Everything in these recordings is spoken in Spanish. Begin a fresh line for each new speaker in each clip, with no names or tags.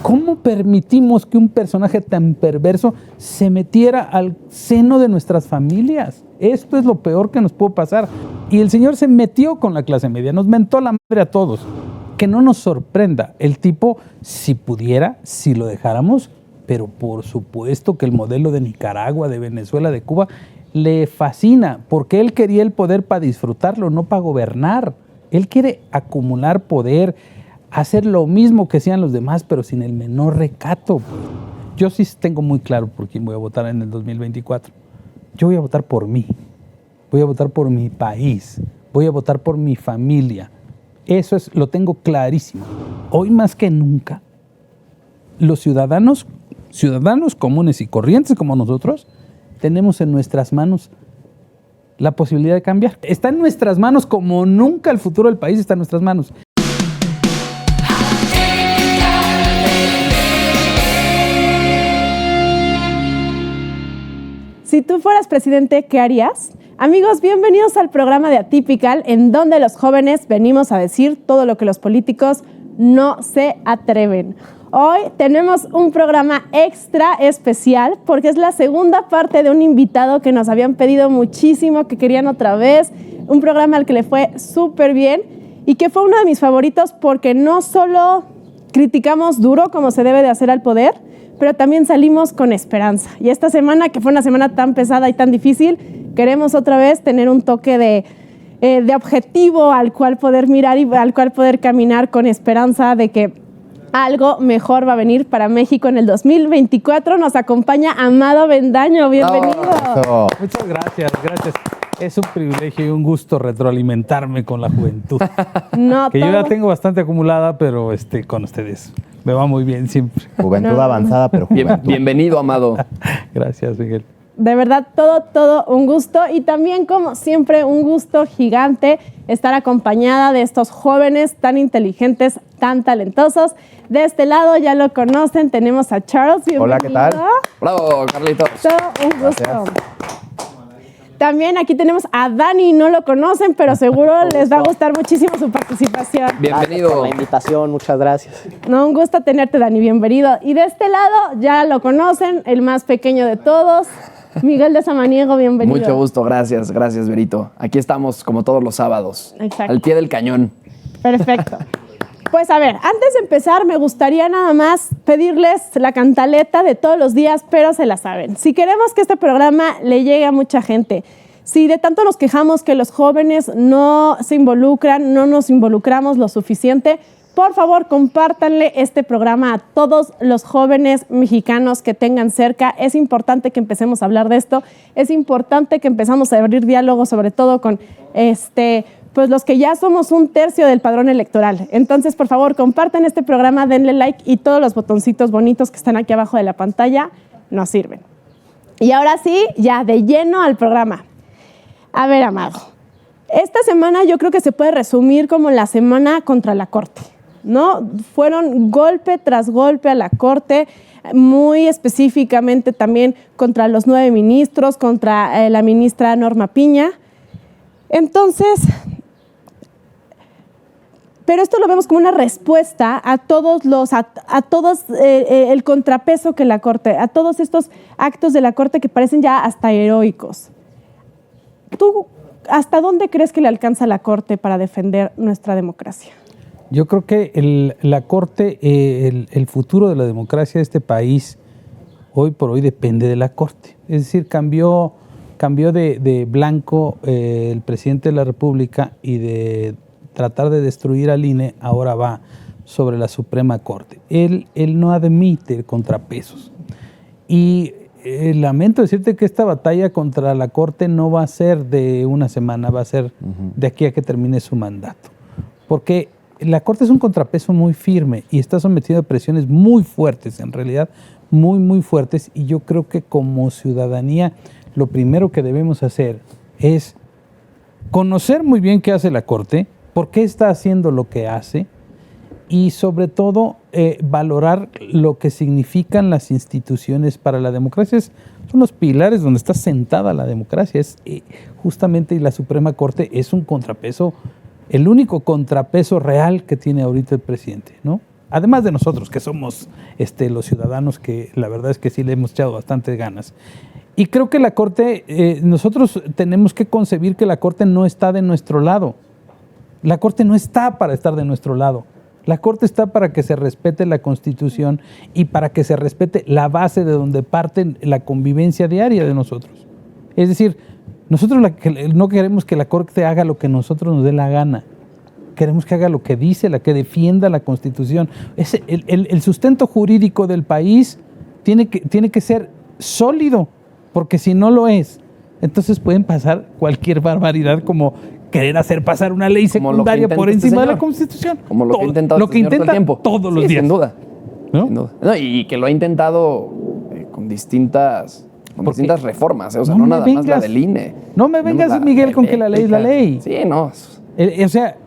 ¿Cómo permitimos que un personaje tan perverso se metiera al seno de nuestras familias? Esto es lo peor que nos pudo pasar. Y el señor se metió con la clase media, nos mentó la madre a todos. Que no nos sorprenda, el tipo, si pudiera, si lo dejáramos, pero por supuesto que el modelo de Nicaragua, de Venezuela, de Cuba, le fascina, porque él quería el poder para disfrutarlo, no para gobernar. Él quiere acumular poder, hacer lo mismo que hacían los demás, pero sin el menor recato. Yo sí tengo muy claro por quién voy a votar en el 2024. Yo voy a votar por mí, voy a votar por mi país, voy a votar por mi familia. Eso lo tengo clarísimo. Hoy más que nunca, los ciudadanos comunes y corrientes como nosotros, tenemos en nuestras manos la posibilidad de cambiar. Está en nuestras manos como nunca el futuro del país está en nuestras manos.
Si tú fueras presidente, ¿qué harías? Amigos, bienvenidos al programa de Atypical, en donde los jóvenes venimos a decir todo lo que los políticos no se atreven. Hoy tenemos un programa extra especial porque es la segunda parte de un invitado que nos habían pedido muchísimo, que querían otra vez, un programa al que le fue súper bien y que fue uno de mis favoritos porque no solo criticamos duro como se debe de hacer al poder, pero también salimos con esperanza. Y esta semana, que fue una semana tan pesada y tan difícil, queremos otra vez tener un toque de objetivo al cual poder mirar y al cual poder caminar con esperanza de que algo mejor va a venir para México en el 2024. Nos acompaña Amado Avendaño. Bienvenido.
Muchas gracias. Es un privilegio y un gusto retroalimentarme con la juventud. Yo ya tengo bastante acumulada, pero con ustedes me va muy bien siempre.
Juventud avanzada, pero juventud.
Bienvenido, Amado.
Gracias, Miguel.
De verdad, todo un gusto y también, como siempre, un gusto gigante estar acompañada de estos jóvenes tan inteligentes, tan talentosos. De este lado ya lo conocen, tenemos a Charles. Bienvenido.
Hola, ¿qué tal?
Bravo, Carlitos.
Todo un gusto.
Gracias.
También aquí tenemos a Dani, no lo conocen, pero seguro les va a gustar muchísimo su participación.
Bienvenido.
Gracias por la invitación, muchas gracias.
No, un gusto tenerte, Dani, bienvenido. Y de este lado ya lo conocen, el más pequeño de todos, Miguel de Samaniego, bienvenido.
Mucho gusto, gracias, Berito. Aquí estamos como todos los sábados.
Exacto.
Al pie del cañón.
Perfecto. Pues a ver, antes de empezar me gustaría nada más pedirles la cantaleta de todos los días, pero se la saben. Si queremos que este programa le llegue a mucha gente, si de tanto nos quejamos que los jóvenes no se involucran, no nos involucramos lo suficiente, por favor, compártanle este programa a todos los jóvenes mexicanos que tengan cerca. Es importante que empecemos a hablar de esto. Es importante que empezamos a abrir diálogo, sobre todo con pues los que ya somos un tercio del padrón electoral. Entonces, por favor, compartan este programa, denle like y todos los botoncitos bonitos que están aquí abajo de la pantalla nos sirven. Y ahora sí, ya de lleno al programa. A ver, Amado, esta semana yo creo que se puede resumir como la semana contra la Corte, ¿no? Fueron golpe tras golpe a la Corte, muy específicamente también contra los 9 ministros, contra la ministra Norma Piña. Entonces, pero esto lo vemos como una respuesta a todos el contrapeso que la Corte, a todos estos actos de la Corte que parecen ya hasta heroicos. ¿Tú hasta dónde crees que le alcanza la Corte para defender nuestra democracia?
Yo creo que la Corte, el futuro de la democracia de este país, hoy por hoy depende de la Corte. Es decir, cambió de blanco el presidente de la República y de tratar de destruir al INE, ahora va sobre la Suprema Corte. Él no admite contrapesos. Y lamento decirte que esta batalla contra la Corte no va a ser de una semana, va a ser de aquí a que termine su mandato. Porque la Corte es un contrapeso muy firme y está sometido a presiones muy fuertes, en realidad muy, muy fuertes. Y yo creo que como ciudadanía lo primero que debemos hacer es conocer muy bien qué hace la Corte, por qué está haciendo lo que hace y sobre todo valorar lo que significan las instituciones para la democracia. Son los pilares donde está sentada la democracia. Justamente, y la Suprema Corte es un contrapeso, el único contrapeso real que tiene ahorita el presidente, ¿no? además de nosotros, que somos los ciudadanos que la verdad es que sí le hemos echado bastantes ganas. Y creo que la Corte, nosotros tenemos que concebir que la Corte no está de nuestro lado. La Corte no está para estar de nuestro lado. La Corte está para que se respete la Constitución y para que se respete la base de donde parte la convivencia diaria de nosotros. Es decir, nosotros no queremos que la Corte haga lo que nosotros nos dé la gana. Queremos que haga lo que dice, que defienda la Constitución. El sustento jurídico del país tiene que ser sólido, porque si no lo es, entonces pueden pasar cualquier barbaridad como querer hacer pasar una ley secundaria por encima de la Constitución.
Como lo que intenta
lo que intenta
todo el tiempo.
Todos los días.
Sin duda.
¿No?
Sin duda. No, y que lo ha intentado con distintas reformas, o sea, no nada más la del INE.
No me vengas, Miguel, con que la ley es la ley.
Sí, no.
O sea,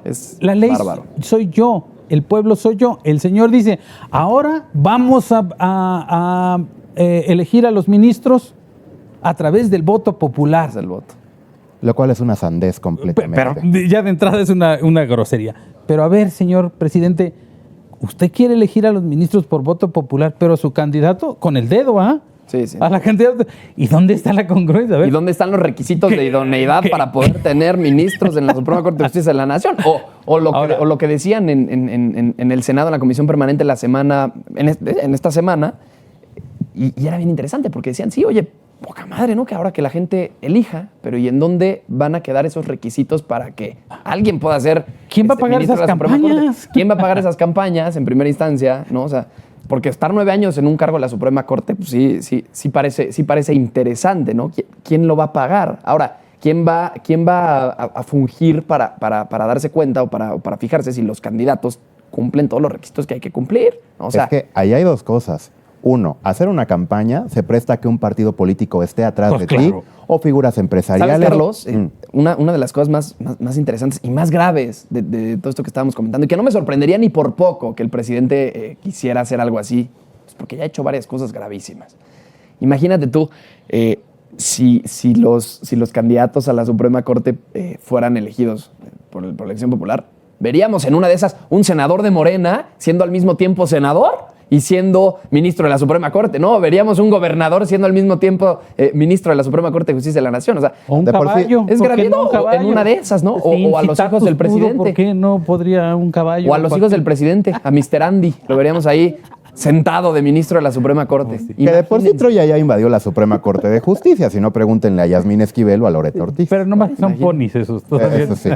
la ley
bárbaro.
soy yo, el pueblo soy yo. El Señor dice, ahora vamos a elegir a los ministros a través del voto popular.
Del voto.
Lo cual es una sandez completamente.
Pero ya de entrada es una grosería. Pero a ver, señor presidente, usted quiere elegir a los ministros por voto popular, pero su candidato con el dedo, ¿ah?
Sí, sí.
A la cantidad. ¿Y dónde está la congruencia? A ver.
¿Y dónde están los requisitos de idoneidad para poder tener ministros en la Suprema Corte de Justicia de la Nación? O lo que decían en el Senado, en la Comisión Permanente en esta semana, y era bien interesante porque decían, sí, oye, poca madre, ¿no? Que ahora que la gente elija, pero ¿y en dónde van a quedar esos requisitos para que alguien pueda ser
¿Quién va a pagar esas campañas?
¿Quién va a pagar esas campañas en primera instancia? ¿No? O sea, porque estar 9 años en un cargo de la Suprema Corte, pues sí parece interesante, ¿no? ¿Quién lo va a pagar? Ahora, ¿quién va a fungir para darse cuenta o para fijarse si los candidatos cumplen todos los requisitos que hay que cumplir? ¿No? O sea,
es que ahí hay dos cosas. Uno, hacer una campaña se presta a que un partido político esté atrás de ti o figuras empresariales.
¿Sabes, Carlos? Una de las cosas más interesantes y más graves de todo esto que estábamos comentando, y que no me sorprendería ni por poco que el presidente quisiera hacer algo así, pues porque ya ha hecho varias cosas gravísimas. Imagínate tú, si los candidatos a la Suprema Corte fueran elegidos por elección popular, veríamos en una de esas un senador de Morena siendo al mismo tiempo senador y siendo ministro de la Suprema Corte, ¿no? Veríamos un gobernador siendo al mismo tiempo ministro de la Suprema Corte de Justicia de la Nación. O sea,
o un caballo.
Es gravísimo en una de esas, ¿no? O a los hijos del presidente.
¿Por qué no podría un caballo?
O a los hijos del presidente, a Mr. Andy. Lo veríamos ahí sentado de ministro de la Suprema Corte.
Que de por sí Troya ya invadió la Suprema Corte de Justicia, si no pregúntenle a Yasmín Esquivel o a Loreto Ortiz.
Pero nomás son ponis esos todavía.
Eso sí.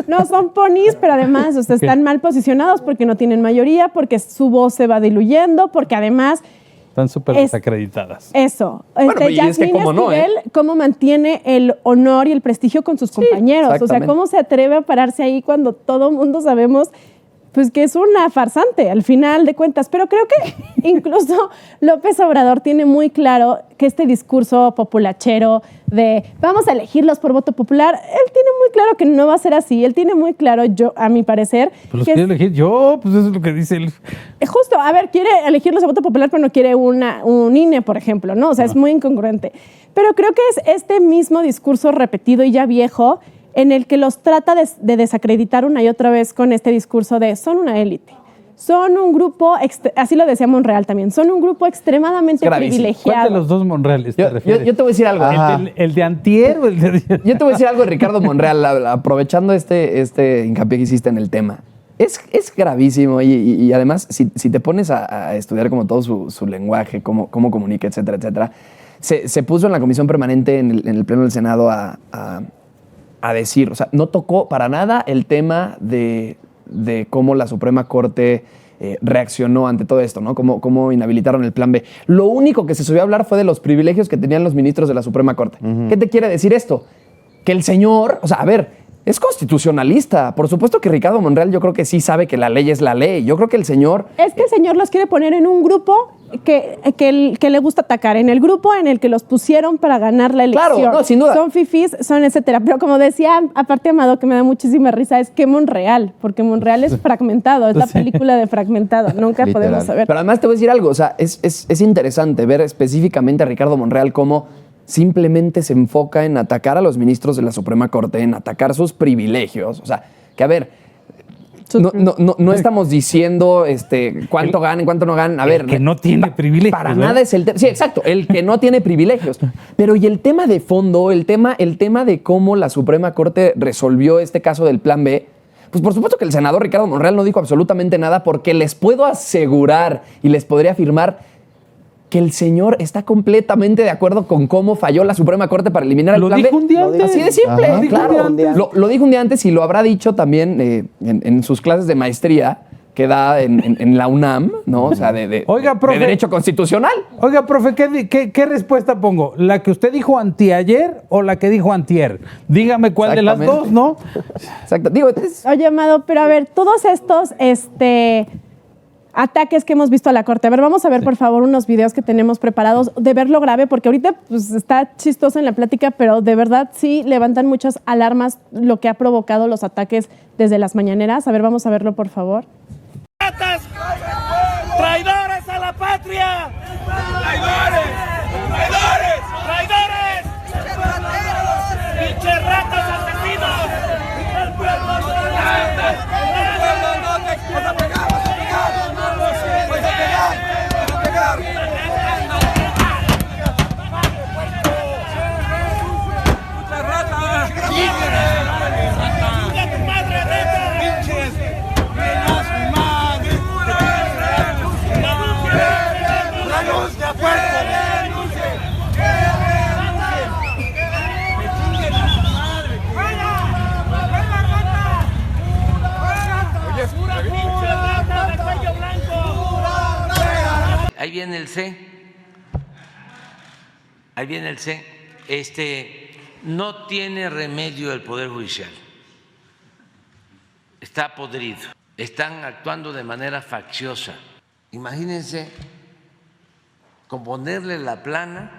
No son ponis, pero además están mal posicionados porque no tienen mayoría, porque su voz se va diluyendo, porque además...
Están súper desacreditadas.
Eso.
Bueno, y es que
Yasmín Esquivel, cómo mantiene el honor y el prestigio con sus compañeros. O sea, cómo se atreve a pararse ahí cuando todo mundo sabemos... pues que es una farsante al final de cuentas. Pero creo que incluso López Obrador tiene muy claro que este discurso populachero de vamos a elegirlos por voto popular, él tiene muy claro que no va a ser así. Él tiene muy claro, a mi parecer...
Pues los quiere elegir yo, pues eso es lo que dice él.
Justo, a ver, quiere elegirlos a voto popular, pero no quiere un INE, por ejemplo, ¿no? O sea, es muy incongruente. Pero creo que es este mismo discurso repetido y ya viejo en el que los trata de desacreditar una y otra vez con este discurso de son una élite, son un grupo, así lo decía Monreal también, son un grupo extremadamente privilegiado.
¿Cuál de los dos Monreales te refieres?
Yo te voy a decir algo.
¿El de antier o el de ayer?
Yo te voy a decir algo de Ricardo Monreal, aprovechando este hincapié que hiciste en el tema. Es gravísimo y además, si te pones a estudiar como todo su lenguaje, cómo comunica, etcétera, etcétera, se puso en la Comisión Permanente en el Pleno del Senado a decir, o sea, no tocó para nada el tema de cómo la Suprema Corte reaccionó ante todo esto, ¿no? Cómo inhabilitaron el Plan B. Lo único que se subió a hablar fue de los privilegios que tenían los ministros de la Suprema Corte. ¿Qué te quiere decir esto? Que el señor, o sea, a ver, es constitucionalista. Por supuesto que Ricardo Monreal yo creo que sí sabe que la ley es la ley. Yo creo que el señor...
Es que el señor los quiere poner en un grupo que le gusta atacar, en el grupo en el que los pusieron para ganar la elección.
Claro, no, sin duda.
Son fifís, son etcétera. Pero como decía, aparte Amado, que me da muchísima risa, es que Monreal, porque Monreal es fragmentado, es la película de Fragmentado. Nunca
Literal.
podemos saber.
Pero además te voy a decir algo, o sea, es interesante ver específicamente a Ricardo Monreal cómo simplemente se enfoca en atacar a los ministros de la Suprema Corte, en atacar sus privilegios. O sea, que a ver, No estamos diciendo cuánto ganan, cuánto no ganan. A ver,
que no tiene privilegios.
Para nada es el tema. Sí, exacto, el que no tiene privilegios. Pero y el tema de fondo, el tema de cómo la Suprema Corte resolvió este caso del Plan B, pues por supuesto que el senador Ricardo Monreal no dijo absolutamente nada, porque les puedo asegurar y les podría afirmar que el señor está completamente de acuerdo con cómo falló la Suprema Corte para eliminar el Plan B.
Lo dijo un día antes.
Así de simple,
Ajá.
claro. Lo dijo un día antes y lo habrá dicho también en sus clases de maestría que da en la UNAM, ¿no? O sea,
Oiga, profe.
de Derecho Constitucional.
Oiga, profe, ¿qué respuesta pongo? ¿La que usted dijo anteayer o la que dijo antier? Dígame cuál de las dos, ¿no?
Exacto. Digo, es,
Oye, Amado, pero a ver, todos estos ataques que hemos visto a la Corte. A ver, vamos a ver, por favor, unos videos que tenemos preparados de ver lo grave, porque ahorita pues, está chistoso en la plática, pero de verdad sí levantan muchas alarmas lo que ha provocado los ataques desde las mañaneras. A ver, vamos a verlo, por favor.
¡Traidores a la patria! ¡Traidores! ¡Traidores! ¡Traidores! ¡Pinches ratas asesinos! ¡El pueblo no te ¡El pueblo no te quiere! ¡Vas a pegar! ¡Vas a pegar! ¡Vas a pegar! ¡Vas a pegar! ¡Muchas ratas! ¡Chinga tu madre, rata! ¡Pinches! ¡Menos madre! ¡Denuncia fuerte! ¡Denuncie!
Ahí viene el C. Ahí viene el C. No tiene remedio el Poder Judicial. Está podrido. Están actuando de manera facciosa. Imagínense componerle la plana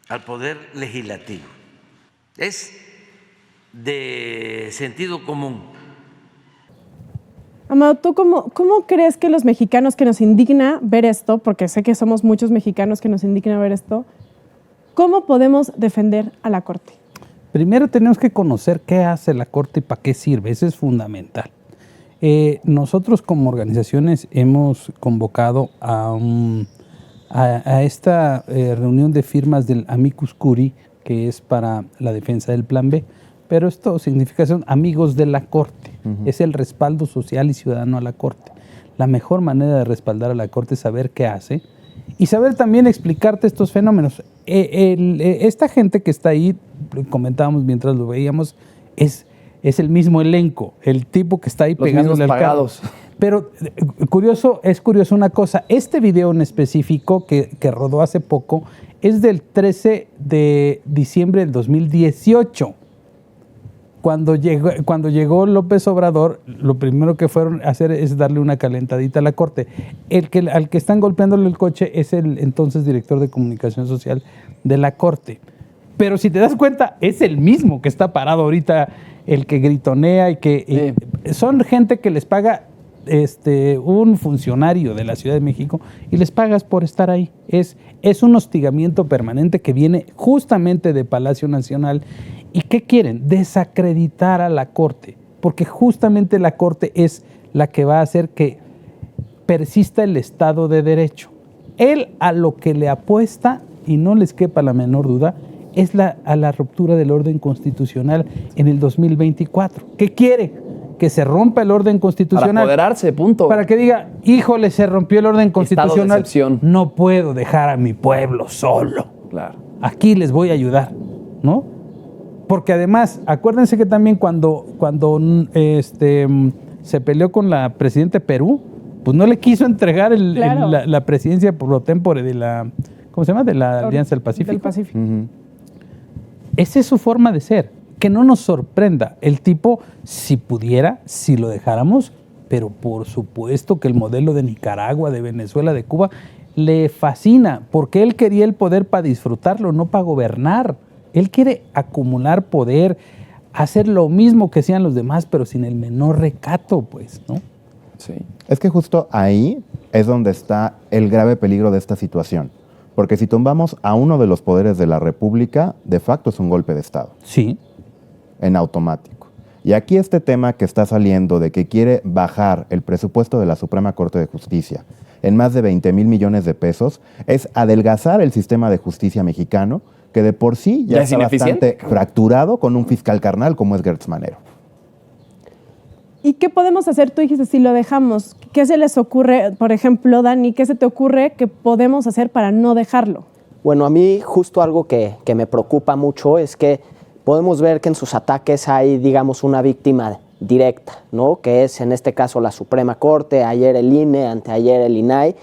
al Poder Legislativo. Es de sentido común.
Amado, ¿tú cómo crees que los mexicanos que nos indigna ver esto, porque sé que somos muchos mexicanos que nos indigna ver esto, cómo podemos defender a la Corte?
Primero tenemos que conocer qué hace la Corte y para qué sirve. Eso es fundamental. Nosotros como organizaciones hemos convocado a esta reunión de firmas del Amicus Curiae, que es para la defensa del Plan B, pero esto significa son amigos de la Corte. Es el respaldo social y ciudadano a la Corte. La mejor manera de respaldar a la Corte es saber qué hace y saber también explicarte estos fenómenos. Esta gente que está ahí, comentábamos mientras lo veíamos, es el mismo elenco, el tipo que está ahí pegándole al carro. Pero es curioso una cosa, este video en específico que rodó hace poco es del 13 de diciembre del 2018. Cuando llegó López Obrador, lo primero que fueron a hacer es darle una calentadita a la Corte. Al que están golpeándole el coche es el entonces director de comunicación social de la Corte. Pero si te das cuenta, es el mismo que está parado ahorita, el que gritonea y que son gente que les paga un funcionario de la Ciudad de México y les pagas por estar ahí. Es un hostigamiento permanente que viene justamente de Palacio Nacional. ¿Y qué quieren? Desacreditar a la Corte, porque justamente la Corte es la que va a hacer que persista el Estado de Derecho. Él a lo que le apuesta, y no les quepa la menor duda, es a la ruptura del orden constitucional en el 2024. ¿Qué quiere? Que se rompa el orden constitucional.
Para apoderarse, punto.
Para que diga, híjole, se rompió el orden constitucional.
Estado de excepción.
No puedo dejar a mi pueblo solo.
Claro.
Aquí les voy a ayudar, ¿no? Porque además, acuérdense que también cuando se peleó con la presidenta de Perú, pues no le quiso entregar la presidencia pro tempore de la, ¿cómo se llama? De la Alianza del Pacífico.
Del Pacífico.
Esa es su forma de ser. Que no nos sorprenda. El tipo, si pudiera, si lo dejáramos, pero por supuesto que el modelo de Nicaragua, de Venezuela, de Cuba, le fascina, porque él quería el poder para disfrutarlo, no para gobernar. Él quiere acumular poder, hacer lo mismo que hacían los demás, pero sin el menor recato, pues, ¿no?
Sí. Es que justo ahí es donde está el grave peligro de esta situación. Porque si tumbamos a uno de los poderes de la República, de facto es un golpe de Estado.
Sí.
En automático. Y aquí este tema que está saliendo de que quiere bajar el presupuesto de la Suprema Corte de Justicia en más de 20,000 millones de pesos es adelgazar el sistema de justicia mexicano, que de por sí ya está bastante fracturado con un fiscal carnal como es Gertz Manero.
¿Y qué podemos hacer? Tú dijiste, si lo dejamos, ¿qué se les ocurre, por ejemplo, Dani, qué se te ocurre que podemos hacer para no dejarlo?
Bueno, a mí justo algo que me preocupa mucho es que podemos ver que en sus ataques hay, digamos, una víctima directa, ¿no? Que es en este caso la Suprema Corte, ayer el INE, anteayer el INAI,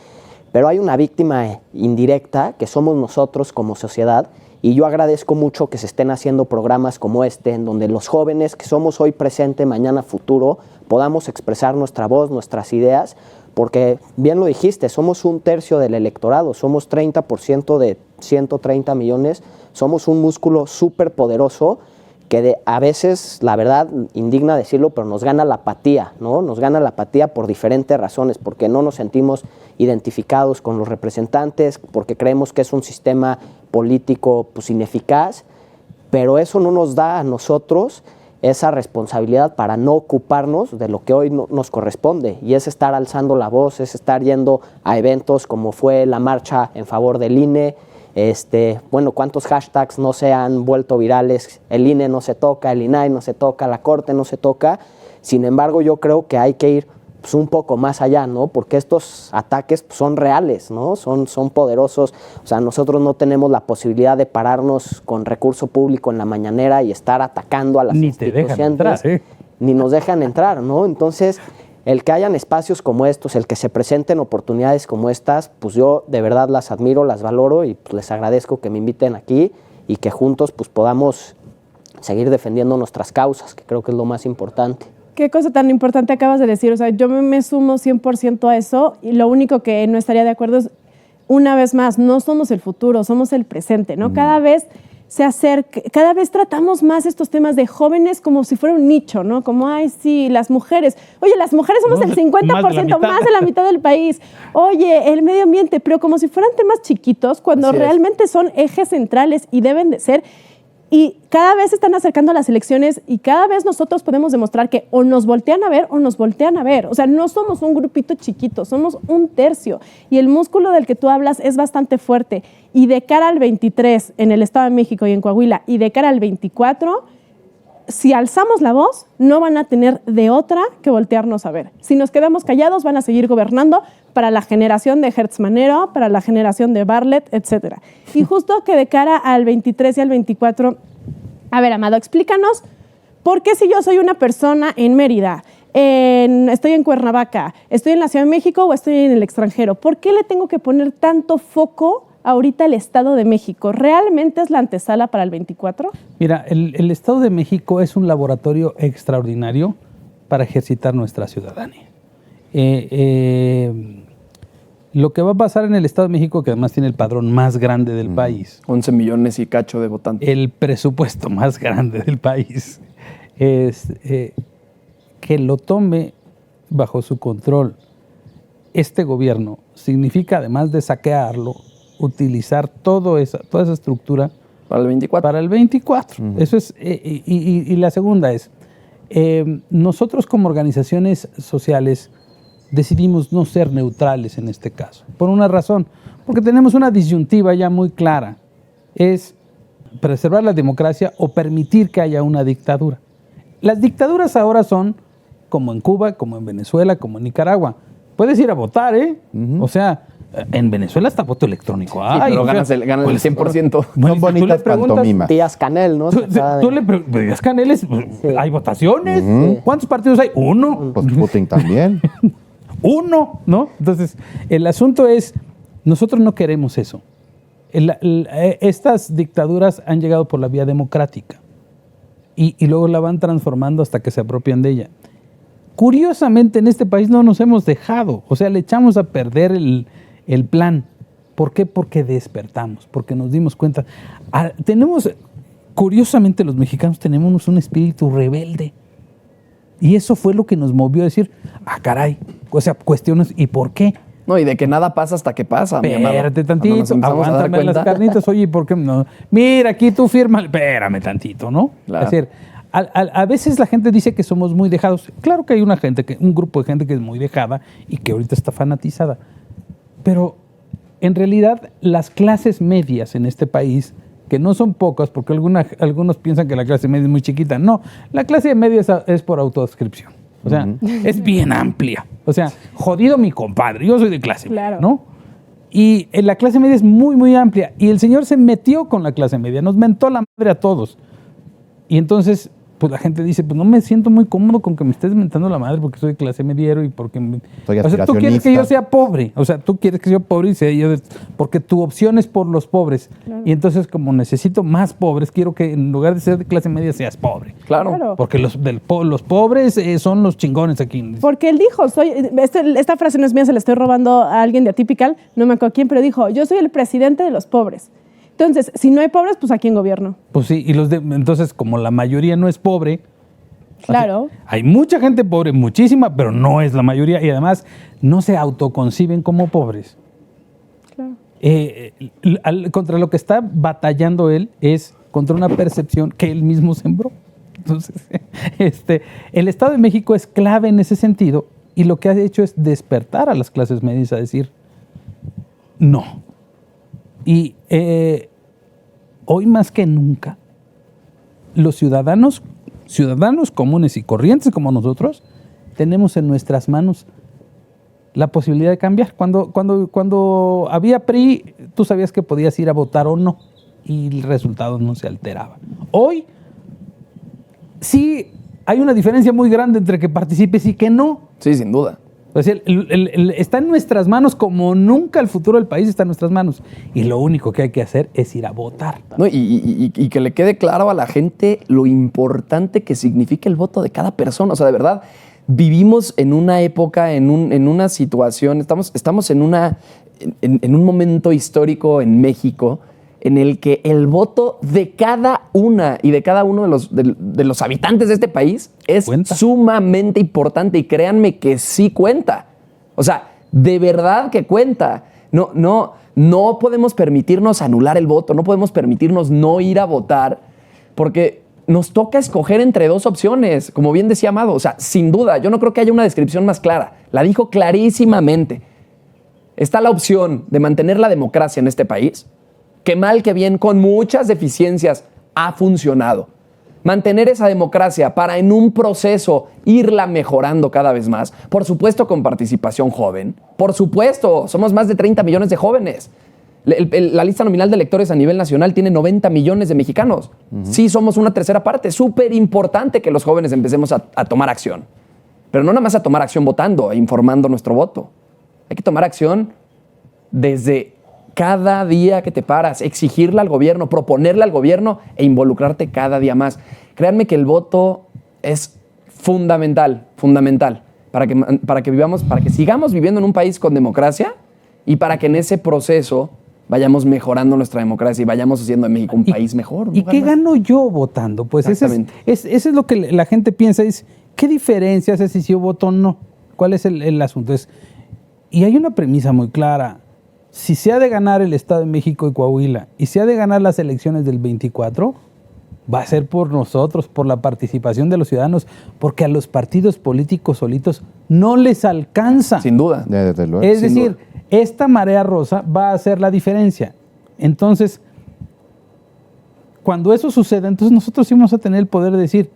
pero hay una víctima indirecta que somos nosotros como sociedad, y yo agradezco mucho que se estén haciendo programas como este, en donde los jóvenes que somos hoy presente, mañana futuro, podamos expresar nuestra voz, nuestras ideas, porque bien lo dijiste, somos 1/3 del electorado, somos 30% de 130 millones, somos un músculo súper poderoso que a veces, la verdad, indigna decirlo, pero nos gana la apatía, ¿no? Nos gana la apatía por diferentes razones, porque no nos sentimos identificados con los representantes, porque creemos que es un sistema político pues, ineficaz, pero eso no nos da a nosotros esa responsabilidad para no ocuparnos de lo que hoy nos corresponde, y es estar alzando la voz, es estar yendo a eventos como fue la marcha en favor del INE. Bueno, ¿cuántos hashtags no se han vuelto virales? El INE no se toca, el INAI no se toca, la Corte no se toca. Sin embargo, yo creo que hay que ir pues, un poco más allá, ¿no? Porque estos ataques pues, son reales, ¿no? Son poderosos. O sea, nosotros no tenemos la posibilidad de pararnos con recurso público en la mañanera y estar atacando a las instituciones. Ni te dejan entrar, ni nos dejan entrar, ¿no? Entonces, el que hayan espacios como estos, el que se presenten oportunidades como estas, pues yo de verdad las admiro, las valoro y pues les agradezco que me inviten aquí y que juntos pues podamos seguir defendiendo nuestras causas, que creo que es lo más importante.
Qué cosa tan importante acabas de decir. O sea, yo me sumo 100% a eso, y lo único que no estaría de acuerdo es, una vez más, no somos el futuro, somos el presente, ¿no? Cada vez se acerca, cada vez tratamos más estos temas de jóvenes como si fuera un nicho, ¿no? Como, ay, sí, las mujeres. Oye, las mujeres somos el 50%, más de la mitad del país. Oye, el medio ambiente, pero como si fueran temas chiquitos, cuando realmente son ejes centrales y deben de ser. Y cada vez se están acercando las elecciones y cada vez nosotros podemos demostrar que o nos voltean a ver o nos voltean a ver. O sea, no somos un grupito chiquito, somos 1/3. Y el músculo del que tú hablas es bastante fuerte. Y de cara al 23 en el Estado de México y en Coahuila, y de cara al 24, si alzamos la voz, no van a tener de otra que voltearnos a ver. Si nos quedamos callados, van a seguir gobernando para la generación de Gertz Manero, para la generación de Bartlett, etc. Y justo que de cara al 23 y al 24, a ver, Amado, explícanos por qué si yo soy una persona en Mérida, estoy en Cuernavaca, estoy en la Ciudad de México o estoy en el extranjero, ¿por qué le tengo que poner tanto foco ahorita el Estado de México? ¿Realmente es la antesala para el 24?
Mira, el Estado de México es un laboratorio extraordinario para ejercitar nuestra ciudadanía. Lo que va a pasar en el Estado de México, que además tiene el padrón más grande del país.
11 millones y cacho de votantes.
El presupuesto más grande del país. Es que lo tome bajo su control este gobierno significa, además de saquearlo, utilizar toda esa estructura
para el 24.
Para el 24. Eso es, y la segunda es, nosotros como organizaciones sociales decidimos no ser neutrales en este caso, por una razón, porque tenemos una disyuntiva ya muy clara, es preservar la democracia o permitir que haya una dictadura. Las dictaduras ahora son como en Cuba, como en Venezuela, como en Nicaragua. Puedes ir a votar, O sea, en Venezuela está voto electrónico.
Sí, pero gana el 100%.
Son bonitas pantomimas.
Díaz-Canel, ¿no?
Díaz-Canel, hay votaciones. ¿Cuántos partidos hay? Uno.
Post-voting también.
Uno, ¿no? Entonces, el asunto es, nosotros no queremos eso. Estas dictaduras han llegado por la vía democrática y luego la van transformando hasta que se apropian de ella. Curiosamente, en este país no nos hemos dejado. O sea, le echamos a perder el plan. ¿Por qué? Porque despertamos, porque nos dimos cuenta. Curiosamente, los mexicanos tenemos un espíritu rebelde. Y eso fue lo que nos movió a decir, caray, o sea, cuestiones, ¿y por qué?
No, y de que nada pasa hasta que pasa.
Espérate tantito, aguántame las carnitas, oye, ¿por qué no? Mira, aquí tú firma, espérame tantito, ¿no?
Claro.
Es decir, a veces la gente dice que somos muy dejados. Claro que hay un grupo de gente que es muy dejada y que ahorita está fanatizada. Pero en realidad las clases medias en este país, que no son pocas, porque algunos piensan que la clase media es muy chiquita. No, la clase media es por autodescripción. O sea, es bien amplia. O sea, jodido mi compadre, yo soy de clase media, ¿no? Y la clase media es muy, muy amplia. Y el señor se metió con la clase media, nos mentó la madre a todos. Y entonces, pues la gente dice, pues no me siento muy cómodo con que me estés mentando la madre porque soy de clase mediero y porque...
Soy
o sea, tú quieres que yo sea pobre. O sea, tú quieres que yo sea pobre y sea yo... Porque tu opción es por los pobres. Claro. Y entonces, como necesito más pobres, quiero que en lugar de ser de clase media seas pobre.
Claro.
Porque los pobres son los chingones aquí.
Porque él dijo, esta frase no es mía, se la estoy robando a alguien de Atypical, no me acuerdo quién, pero dijo, yo soy el presidente de los pobres. Entonces, si no hay pobres, pues ¿a quién gobierno?
Pues sí, y entonces como la mayoría no es pobre,
claro.
Hay mucha gente pobre, muchísima, pero no es la mayoría y además no se autoconciben como pobres.
Claro.
Contra lo que está batallando él es contra una percepción que él mismo sembró. Entonces, el Estado de México es clave en ese sentido y lo que ha hecho es despertar a las clases medias a decir no. Y hoy más que nunca, los ciudadanos comunes y corrientes como nosotros, tenemos en nuestras manos la posibilidad de cambiar. Cuando había PRI, tú sabías que podías ir a votar o no, y el resultado no se alteraba. Hoy, sí hay una diferencia muy grande entre que participes y que no.
Sí, sin duda.
O sea, está en nuestras manos como nunca el futuro del país está en nuestras manos. Y lo único que hay que hacer es ir a votar.
No, y que le quede claro a la gente lo importante que significa el voto de cada persona. O sea, de verdad, vivimos en una época, en una situación, estamos en un momento histórico en México en el que el voto de cada una y de cada uno de los habitantes de este país es sumamente importante y créanme que sí cuenta. O sea, de verdad que cuenta. No podemos permitirnos anular el voto, no podemos permitirnos no ir a votar porque nos toca escoger entre dos opciones, como bien decía Amado. O sea, sin duda, yo no creo que haya una descripción más clara. La dijo clarísimamente. Está la opción de mantener la democracia en este país, que mal que bien, con muchas deficiencias, ha funcionado. Mantener esa democracia para en un proceso irla mejorando cada vez más. Por supuesto con participación joven. Por supuesto, somos más de 30 millones de jóvenes. La lista nominal de electores a nivel nacional tiene 90 millones de mexicanos. Sí, somos una tercera parte. Súper importante que los jóvenes empecemos a tomar acción. Pero no nada más a tomar acción votando e informando nuestro voto. Hay que tomar acción desde cada día que te paras, exigirle al gobierno, proponerle al gobierno e involucrarte cada día más. Créanme que el voto es fundamental para que sigamos viviendo en un país con democracia y para que en ese proceso vayamos mejorando nuestra democracia y vayamos haciendo de México un país mejor.
¿Y qué gano yo votando? Pues eso es lo que la gente piensa, ¿qué diferencia hace si yo voto o no? ¿Cuál es el asunto? Y hay una premisa muy clara. Si se ha de ganar el Estado de México y Coahuila y se ha de ganar las elecciones del 24, va a ser por nosotros, por la participación de los ciudadanos, porque a los partidos políticos solitos no les alcanza.
Sin duda.
Desde luego.
Es decir, esta marea rosa va a hacer la diferencia. Entonces, cuando eso suceda, entonces nosotros sí vamos a tener el poder de decir,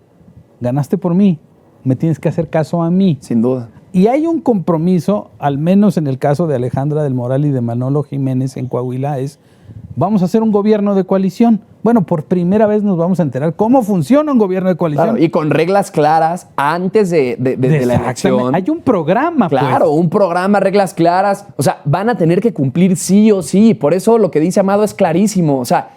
ganaste por mí, me tienes que hacer caso a mí.
Sin duda.
Y hay un compromiso, al menos en el caso de Alejandra del Moral y de Manolo Jiménez en Coahuila, vamos a hacer un gobierno de coalición. Bueno, por primera vez nos vamos a enterar cómo funciona un gobierno de coalición.
Claro, y con reglas claras antes de la elección.
Hay un programa.
Claro,
pues.
un programa, reglas claras. O sea, van a tener que cumplir sí o sí. Por eso lo que dice Amado es clarísimo. O sea,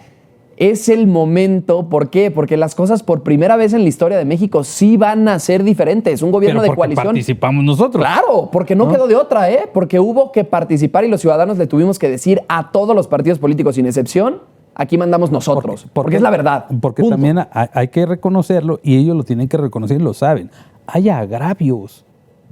es el momento. ¿Por qué? Porque las cosas por primera vez en la historia de México sí van a ser diferentes. Un gobierno de coalición.
Participamos nosotros.
Claro, porque no quedó de otra, porque hubo que participar y los ciudadanos le tuvimos que decir a todos los partidos políticos, sin excepción, aquí mandamos nosotros. Porque es la verdad.
Porque
punto.
También hay que reconocerlo y ellos lo tienen que reconocer y lo saben. Hay agravios.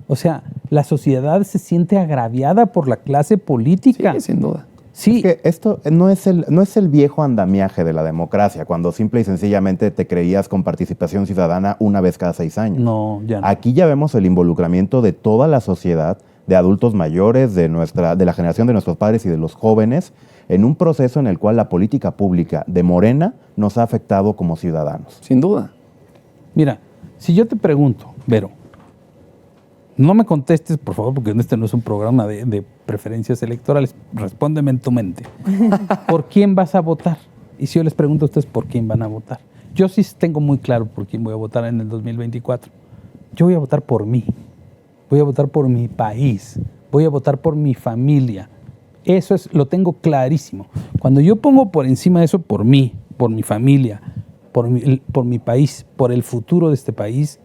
O sea, la sociedad se siente agraviada por la clase política.
Sí, sin duda.
Sí.
Es que esto no es el viejo andamiaje de la democracia, cuando simple y sencillamente te creías con participación ciudadana una vez cada 6 años.
No, ya no.
Aquí ya vemos el involucramiento de toda la sociedad, de adultos mayores, de la generación de nuestros padres y de los jóvenes, en un proceso en el cual la política pública de Morena nos ha afectado como ciudadanos.
Sin duda.
Mira, si yo te pregunto, Vero, no me contestes, por favor, porque este no es un programa de preferencias electorales. Respóndeme en tu mente. ¿Por quién vas a votar? Y si yo les pregunto a ustedes por quién van a votar. Yo sí tengo muy claro por quién voy a votar en el 2024. Yo voy a votar por mí. Voy a votar por mi país. Voy a votar por mi familia. Eso lo tengo clarísimo. Cuando yo pongo por encima de eso por mí, por mi familia, por mi país, por el futuro de este país,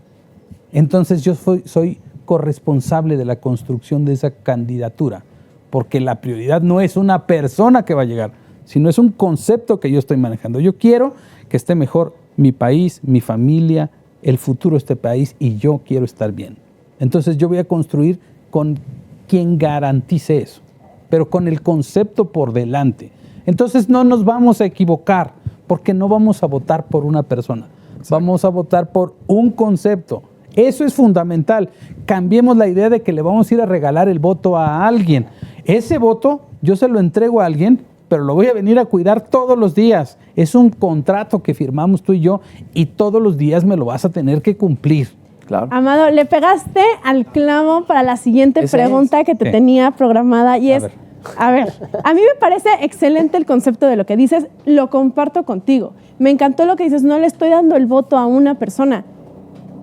entonces yo soy corresponsable de la construcción de esa candidatura, porque la prioridad no es una persona que va a llegar, sino es un concepto que yo estoy manejando. Yo quiero que esté mejor mi país, mi familia, el futuro de este país, y yo quiero estar bien. Entonces yo voy a construir con quien garantice eso, pero con el concepto por delante. Entonces no nos vamos a equivocar, porque no vamos a votar por una persona, vamos a votar por un concepto. Eso es fundamental. Cambiemos la idea de que le vamos a ir a regalar el voto a alguien. Ese voto yo se lo entrego a alguien, pero lo voy a venir a cuidar todos los días. Es un contrato que firmamos tú y yo, y todos los días me lo vas a tener que cumplir.
Claro.
Amado, le pegaste al clavo para la siguiente pregunta que te
¿Qué?
tenía programada, y es, a ver, a mí me parece excelente el concepto de lo que dices, lo comparto contigo. Me encantó lo que dices, no le estoy dando el voto a una persona,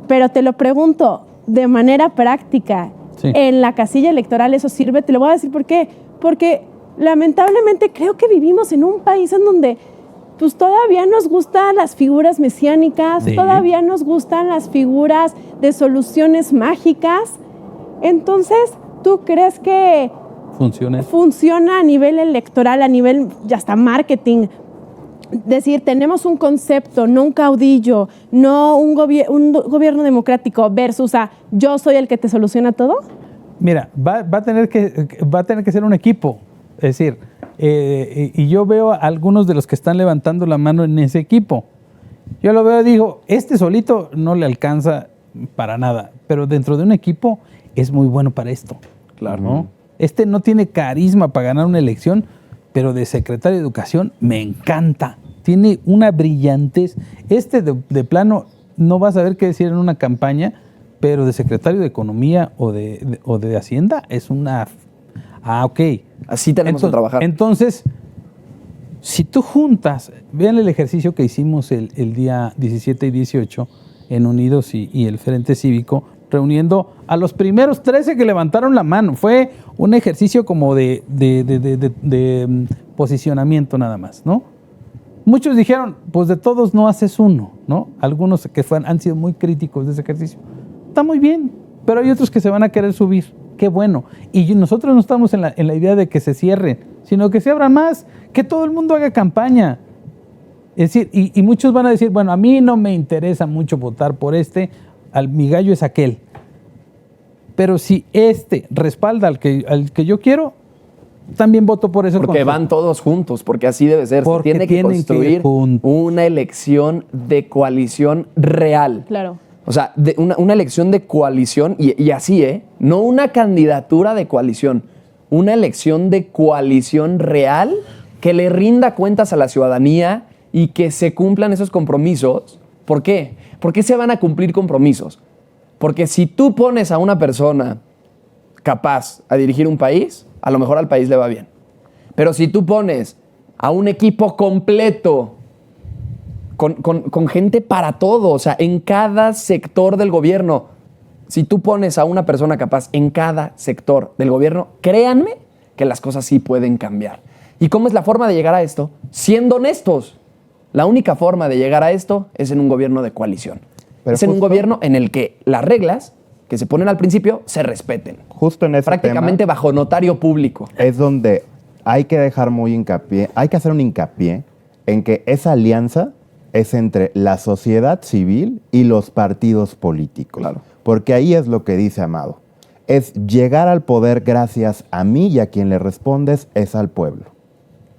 pero te lo pregunto de manera práctica.
Sí.
En la casilla electoral eso sirve. Te lo voy a decir por qué. Porque lamentablemente creo que vivimos en un país en donde pues todavía nos gustan las figuras mesiánicas,
Sí.
todavía nos gustan las figuras de soluciones mágicas. Entonces, ¿tú crees que funciona a nivel electoral, a nivel ya hasta marketing? Decir, tenemos un concepto, no un caudillo, no un gobierno democrático versus yo soy el que te soluciona todo.
Mira, va a tener que ser un equipo. Es decir, y yo veo a algunos de los que están levantando la mano en ese equipo. Yo lo veo y digo, este solito no le alcanza para nada, pero dentro de un equipo es muy bueno para esto.
Claro.
¿No? Este no tiene carisma para ganar una elección, pero de secretario de Educación me encanta. Tiene una brillantez. De plano no vas a ver qué decir en una campaña, pero de secretario de Economía o de Hacienda es una... ok.
Así tenemos que trabajar.
Entonces, si tú juntas, vean el ejercicio que hicimos el día 17 y 18 en Unidos y el Frente Cívico, reuniendo a los primeros 13 que levantaron la mano. Fue un ejercicio como de posicionamiento nada más, ¿no? Muchos dijeron, pues de todos no haces uno, ¿no? Algunos que han sido muy críticos de ese ejercicio. Está muy bien, pero hay otros que se van a querer subir. Qué bueno. Y nosotros no estamos en la idea de que se cierren, sino que se abran más, que todo el mundo haga campaña. Es decir, y muchos van a decir, bueno, a mí no me interesa mucho votar por mi gallo es aquel. Pero si respalda al que yo quiero, también voto por eso.
Porque van todos juntos, porque así debe ser.
Porque
Se tiene que construir una elección de coalición real.
Claro.
O sea, una elección de coalición, y así, no una candidatura de coalición, una elección de coalición real que le rinda cuentas a la ciudadanía y que se cumplan esos compromisos. ¿Por qué? ¿Por qué se van a cumplir compromisos? Porque si tú pones a una persona capaz a dirigir un país, a lo mejor al país le va bien. Pero si tú pones a un equipo completo, con gente para todo, o sea, en cada sector del gobierno, si tú pones a una persona capaz en cada sector del gobierno, créanme que las cosas sí pueden cambiar. ¿Y cómo es la forma de llegar a esto? Siendo honestos. La única forma de llegar a esto es en un gobierno de coalición.
Pero
es en un gobierno en el que las reglas que se ponen al principio se respeten.
Justo en ese
prácticamente
tema,
bajo notario público.
Es donde hay que dejar hay que hacer un hincapié en que esa alianza es entre la sociedad civil y los partidos políticos.
Claro.
Porque ahí es lo que dice Amado. Es llegar al poder gracias a mí, y a quien le respondes es al pueblo.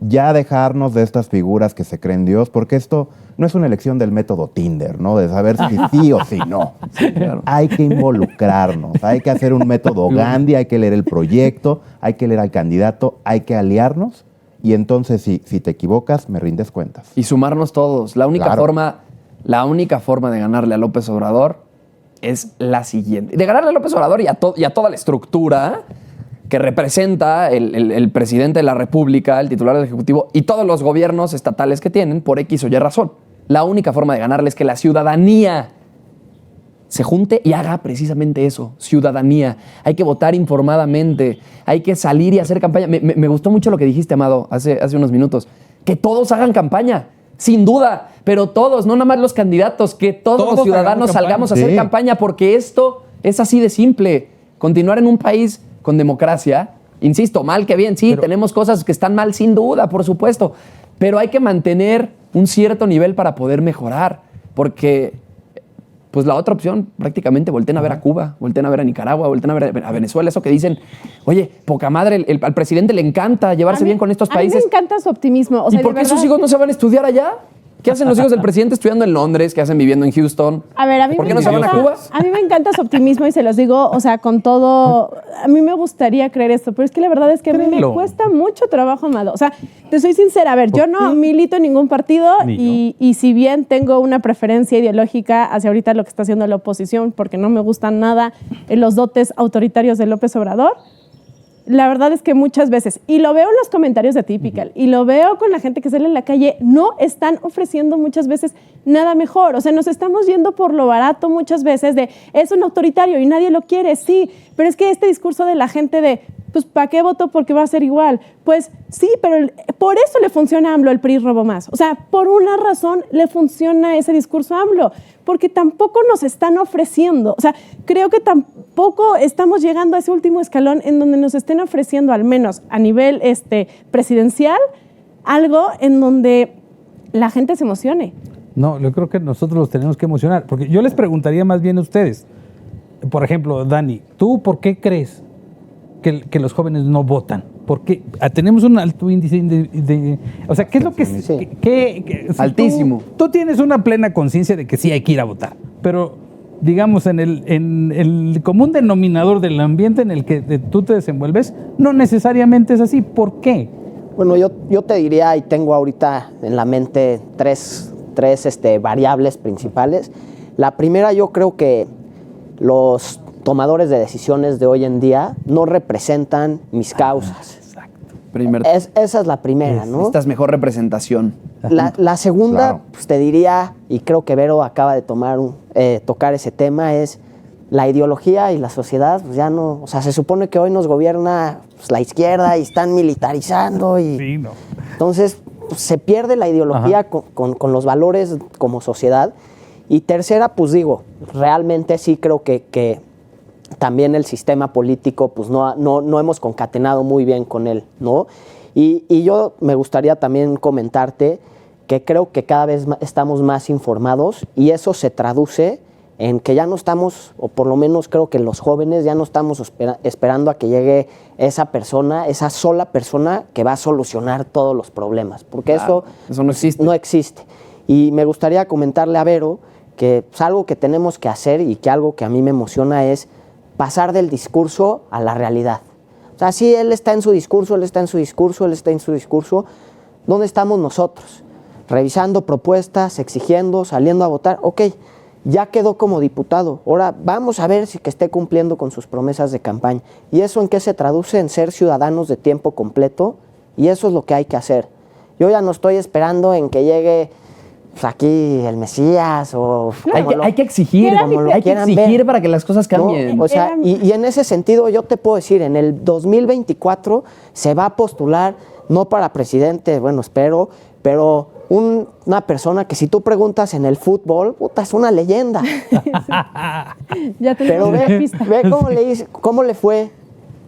ya dejarnos de estas figuras que se creen Dios, porque esto no es una elección del método Tinder, ¿no? De saber si sí o si no.
Claro.
Hay que involucrarnos, hay que hacer un método Gandhi, hay que leer el proyecto, hay que leer al candidato, hay que aliarnos y entonces si te equivocas, me rindes cuentas.
Y sumarnos todos. La única forma de ganarle a López Obrador es la siguiente. De ganarle a López Obrador y a toda la estructura que representa el presidente de la República, el titular del Ejecutivo y todos los gobiernos estatales que tienen por X o Y razón. La única forma de ganarle es que la ciudadanía se junte y haga precisamente eso, ciudadanía. Hay que votar informadamente, hay que salir y hacer campaña. Me gustó mucho lo que dijiste, Amado, hace unos minutos. Que todos hagan campaña, sin duda, pero todos, no nada más los candidatos, que todos los ciudadanos salgamos a hacer campaña, porque esto es así de simple. Continuar en un país con democracia, insisto, mal que bien, sí, pero tenemos cosas que están mal, sin duda, por supuesto, pero hay que mantener un cierto nivel para poder mejorar, porque pues la otra opción, prácticamente, volteen a ver a Cuba, volteen a ver a Nicaragua, volteen a ver a Venezuela, eso que dicen, oye, poca madre, al presidente le encanta llevarse bien con estos países.
A mí me encanta su optimismo. O sea,
¿y por qué sus hijos no se van a estudiar allá? ¿Qué hacen los hijos del presidente estudiando en Londres? ¿Qué hacen viviendo en Houston?
A ver,
¿Por qué no se van a Cuba?
A mí me encanta su optimismo y se los digo, o sea, con todo, a mí me gustaría creer esto, pero es que la verdad es que a mí me cuesta mucho trabajo, Amado. O sea, te soy sincera, a ver, yo no milito en ningún partido y si bien tengo una preferencia ideológica hacia ahorita lo que está haciendo la oposición, porque no me gustan nada los dotes autoritarios de López Obrador, la verdad es que muchas veces, y lo veo en los comentarios de Typical, y lo veo con la gente que sale en la calle, no están ofreciendo muchas veces nada mejor. O sea, nos estamos yendo por lo barato muchas veces de, es un autoritario y nadie lo quiere, sí, pero es que este discurso de la gente de, pues, ¿para qué voto? Porque va a ser igual. Pues sí, pero por eso le funciona a AMLO el PRI robo más. O sea, por una razón le funciona ese discurso a AMLO, porque tampoco nos están ofreciendo. O sea, creo que tampoco estamos llegando a ese último escalón en donde nos estén ofreciendo, al menos a nivel presidencial, algo en donde la gente se emocione.
No, yo creo que nosotros los tenemos que emocionar, porque yo les preguntaría más bien a ustedes. Por ejemplo, Dani, ¿tú por qué crees que los jóvenes no votan? Porque tenemos un alto índice de o sea, ¿qué es lo que...
Sí.
Altísimo.
Tú tienes una plena conciencia de que sí hay que ir a votar, pero digamos en el común denominador del ambiente en el que tú te desenvuelves, no necesariamente es así. ¿Por qué?
Bueno, yo te diría, y tengo ahorita en la mente tres variables principales. La primera, yo creo que los tomadores de decisiones de hoy en día no representan mis causas.
Exacto.
Esa es la primera, ¿no?
Necesitas mejor representación.
La segunda,
Claro.
pues te diría, y creo que Vero acaba de tocar ese tema, es la ideología y la sociedad, pues ya no, o sea, se supone que hoy nos gobierna pues, la izquierda y están militarizando y
Sí, no.
entonces pues, se pierde la ideología con los valores como sociedad. Y tercera, pues digo, realmente sí creo que también el sistema político pues no hemos concatenado muy bien con él, ¿no? Y yo me gustaría también comentarte que creo que cada vez estamos más informados y eso se traduce en que ya no estamos, o por lo menos creo que los jóvenes ya no estamos esperando a que llegue esa persona, esa sola persona que va a solucionar todos los problemas, porque
Claro, eso no existe.
No existe. Y me gustaría comentarle a Vero que pues, algo que tenemos que hacer y que algo que a mí me emociona es pasar del discurso a la realidad. O sea, sí, él está en su discurso, él está en su discurso, él está en su discurso. ¿Dónde estamos nosotros? Revisando propuestas, exigiendo, saliendo a votar. Ok, ya quedó como diputado. Ahora vamos a ver si que esté cumpliendo con sus promesas de campaña. ¿Y eso en qué se traduce? En ser ciudadanos de tiempo completo. Y eso es lo que hay que hacer. Yo ya no estoy esperando en que llegue pues, aquí el Mesías o...
Hay que exigir, hay que exigir para que las cosas cambien.
¿No? O sea, y en ese sentido yo te puedo decir, en el 2024 se va a postular, no para presidente, bueno, espero, pero una persona que si tú preguntas en el fútbol, puta, es una leyenda.
Ya
Pero ve cómo le fue.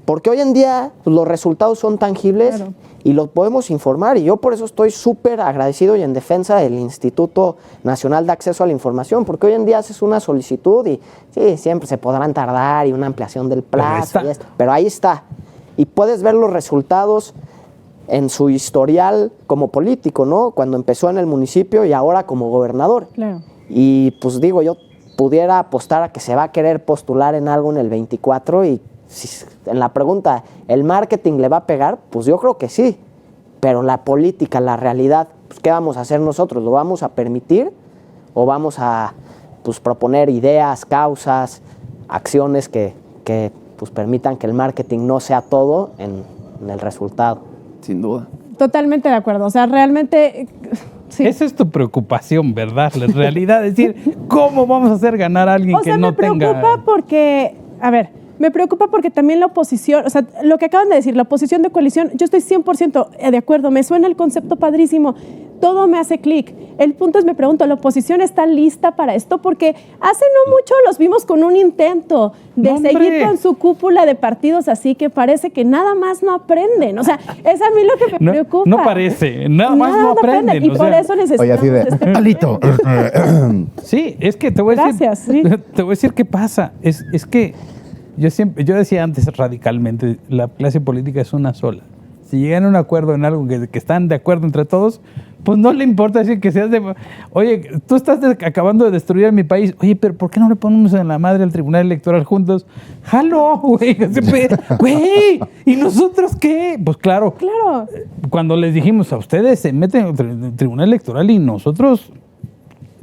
Porque hoy en día pues, los resultados son tangibles
Claro.
y los podemos informar. Y yo por eso estoy súper agradecido y en defensa del Instituto Nacional de Acceso a la Información, porque hoy en día haces una solicitud y sí, siempre se podrán tardar y una ampliación del plazo. Pero ahí está. Y puedes ver los resultados en su historial como político, ¿no? Cuando empezó en el municipio y ahora como gobernador.
Claro.
Y pues digo, yo pudiera apostar a que se va a querer postular en algo en el 24 y si, en la pregunta, ¿el marketing le va a pegar? Pues yo creo que sí, pero la política, la realidad, pues ¿qué vamos a hacer nosotros? ¿Lo vamos a permitir o vamos a pues, proponer ideas, causas, acciones que pues, permitan que el marketing no sea todo en el resultado?
Sin duda.
Totalmente de acuerdo. O sea, realmente... Sí.
Esa es tu preocupación, ¿verdad? La realidad es decir, ¿cómo vamos a hacer ganar a alguien que no tenga...?
me preocupa porque... A ver, me preocupa porque también la oposición... O sea, lo que acaban de decir, la oposición de coalición, yo estoy 100% de acuerdo. Me suena el concepto padrísimo. Todo me hace clic. El punto es, me pregunto, ¿la oposición está lista para esto? Porque hace no mucho los vimos con un intento de seguir con su cúpula de partidos así que parece que nada más no aprenden. O sea, es a mí lo que me preocupa.
No parece, nada más no aprenden.
Y por eso necesitamos...
Oye, así de, Alito.
Sí, es que te voy a decir...
Gracias, sí.
Te voy a decir qué pasa. Es que yo decía antes radicalmente, la clase política es una sola. Si llegan a un acuerdo en algo que están de acuerdo entre todos, pues no le importa decir que seas de... Oye, tú estás acabando de destruir a mi país. Oye, pero ¿por qué no le ponemos en la madre al Tribunal Electoral juntos? ¡Jalo, güey! ¡Güey! ¿Y nosotros qué? Pues claro.
Claro.
Cuando les dijimos a ustedes, se meten en el Tribunal Electoral y nosotros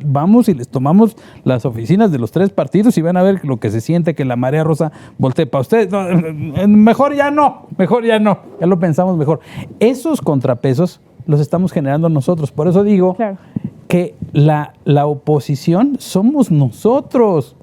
vamos y les tomamos las oficinas de los 3 partidos y van a ver lo que se siente que la marea rosa voltee para ustedes. No, mejor ya no, ya lo pensamos mejor. Esos contrapesos los estamos generando nosotros. Por eso digo que la oposición somos nosotros.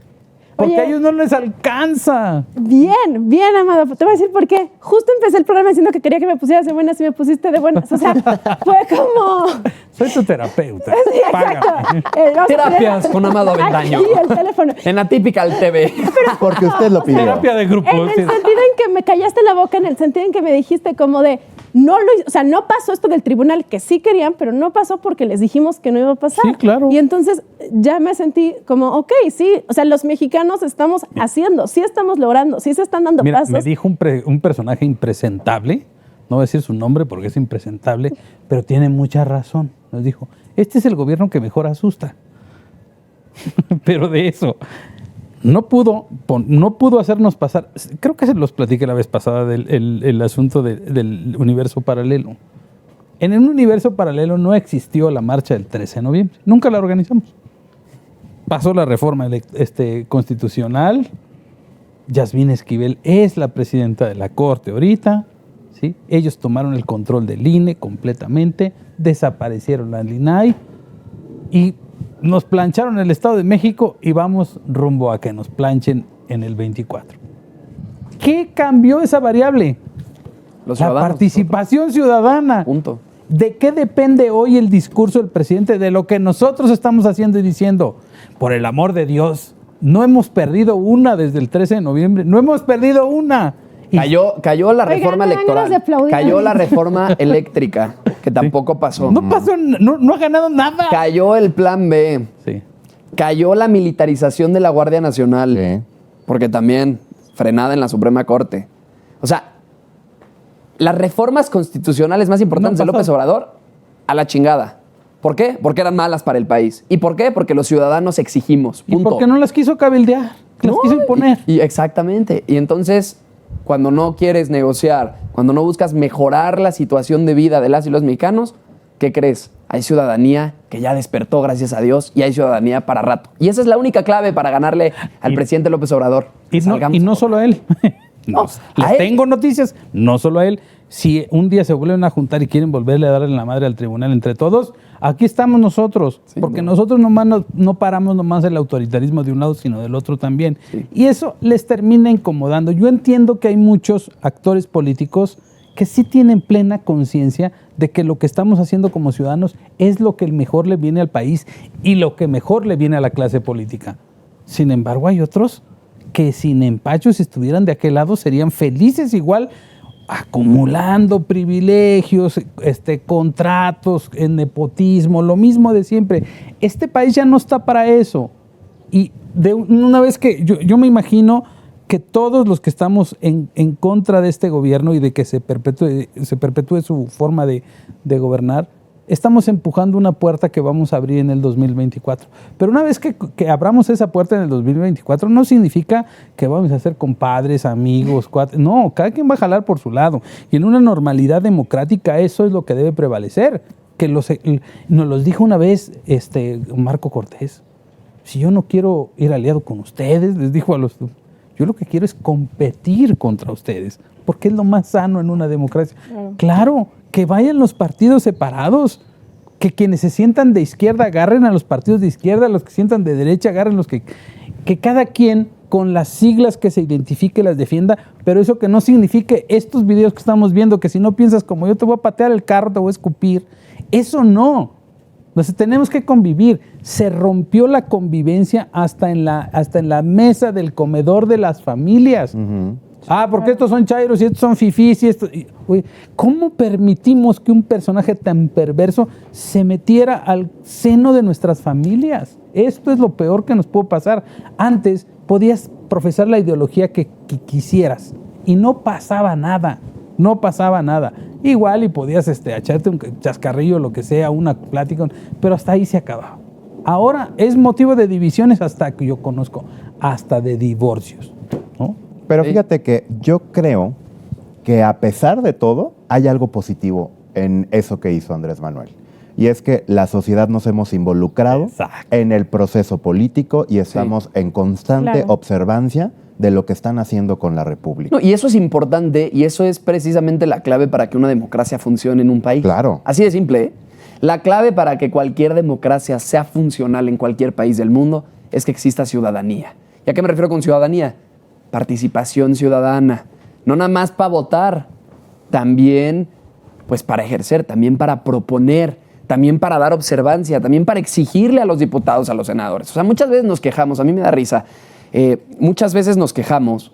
Porque a ellos no les alcanza.
Bien, Amado. Te voy a decir por qué. Justo empecé el programa diciendo que quería que me pusieras de buenas y me pusiste de buenas. O sea, fue como...
Soy tu terapeuta.
Sí,
Págame.
Terapias con Amado Avendaño.
Aquí el teléfono.
En Atypical TV.
Porque usted lo pidió.
Terapia de grupo.
En el sentido en que me callaste la boca, en el sentido en que me dijiste como de... O sea, no pasó esto del tribunal que sí querían, pero no pasó porque les dijimos que no iba a pasar.
Sí, claro.
Y entonces ya me sentí como, ok, sí, o sea, los mexicanos estamos haciendo, sí estamos logrando, sí se están dando pasos.
Me dijo un personaje impresentable, no voy a decir su nombre porque es impresentable, pero tiene mucha razón. Nos dijo, este es el gobierno que mejor asusta. Pero de eso... No pudo hacernos pasar, creo que se los platiqué la vez pasada el asunto del universo paralelo. En un universo paralelo no existió la marcha del 13 de noviembre, nunca la organizamos. Pasó la reforma constitucional, Yasmín Esquivel es la presidenta de la Corte ahorita, ¿sí? Ellos tomaron el control del INE completamente, desaparecieron la INAI y nos plancharon en el Estado de México y vamos rumbo a que nos planchen en el 24. ¿Qué cambió esa variable?
Los
la
ciudadanos,
participación ciudadana.
Punto.
¿De qué depende hoy el discurso del presidente? De lo que nosotros estamos haciendo y diciendo. Por el amor de Dios, no hemos perdido una desde el 13 de noviembre. No hemos perdido una.
Cayó la reforma
me dan ganas de
electoral.
aplaudir.
Cayó la reforma eléctrica, que tampoco pasó.
No pasó, no ha ganado nada.
Cayó el plan B.
Sí.
Cayó la militarización de la Guardia Nacional.
Sí.
Porque también frenada en la Suprema Corte. O sea, las reformas constitucionales más importantes de López Obrador, a la chingada. ¿Por qué? Porque eran malas para el país. ¿Y por qué? Porque los ciudadanos exigimos.
¿Y
Punto.
por qué no las quiso cabildear? Las quiso imponer.
Y exactamente. Y entonces, cuando no quieres negociar, cuando no buscas mejorar la situación de vida de las y los mexicanos, ¿qué crees? Hay ciudadanía que ya despertó, gracias a Dios, y hay ciudadanía para rato. Y esa es la única clave para ganarle al presidente López Obrador.
Y no solo a él.
No,
les
a él.
tengo noticias, no solo a él. Si un día se vuelven a juntar y quieren volverle a darle la madre al tribunal entre todos, aquí estamos nosotros.
Sí,
porque
no.
nosotros no paramos nomás el autoritarismo de un lado, sino del otro también.
Sí.
Y eso les termina incomodando. Yo entiendo que hay muchos actores políticos que sí tienen plena conciencia de que lo que estamos haciendo como ciudadanos es lo que mejor le viene al país y lo que mejor le viene a la clase política. Sin embargo, hay otros que sin empacho, si estuvieran de aquel lado, serían felices igual, acumulando privilegios, contratos, en nepotismo, lo mismo de siempre. Este país ya no está para eso. Y de una vez que yo me imagino que todos los que estamos en contra de este gobierno y de que se perpetúe su forma de gobernar, estamos empujando una puerta que vamos a abrir en el 2024. Pero una vez que abramos esa puerta en el 2024, no significa que vamos a ser compadres, amigos, cuates. No, cada quien va a jalar por su lado. Y en una normalidad democrática eso es lo que debe prevalecer. Que nos los dijo una vez Marco Cortés. Si yo no quiero ir aliado con ustedes, les dijo a los... Yo lo que quiero es competir contra ustedes, porque es lo más sano en una democracia. Claro, que vayan los partidos separados, que quienes se sientan de izquierda agarren a los partidos de izquierda, los que se sientan de derecha agarren los que cada quien con las siglas que se identifique las defienda, pero eso que no signifique estos videos que estamos viendo, que si no piensas como yo te voy a patear el carro, te voy a escupir, eso no. Entonces tenemos que convivir. Se rompió la convivencia hasta en la mesa del comedor de las familias. Porque estos son chairos y estos son fifís y esto. Oye, ¿cómo permitimos que un personaje tan perverso se metiera al seno de nuestras familias? Esto es lo peor que nos puede pasar. Antes podías profesar la ideología que quisieras y no pasaba nada. No pasaba nada. Igual y podías echarte un chascarrillo, lo que sea, una plática, pero hasta ahí se acababa. Ahora es motivo de divisiones hasta que yo conozco, hasta de divorcios, ¿no?
Pero fíjate que yo creo que a pesar de todo, hay algo positivo en eso que hizo Andrés Manuel. Y es que la sociedad nos hemos involucrado en el proceso político y estamos en constante observancia de lo que están haciendo con la República.
No, y eso es importante y eso es precisamente la clave para que una democracia funcione en un país.
Claro.
Así de simple, ¿eh? La clave para que cualquier democracia sea funcional en cualquier país del mundo es que exista ciudadanía. ¿Y a qué me refiero con ciudadanía? Participación ciudadana. No nada más para votar, también pues para ejercer, también para proponer, también para dar observancia, también para exigirle a los diputados, a los senadores. O sea, muchas veces nos quejamos, a mí me da risa, muchas veces nos quejamos,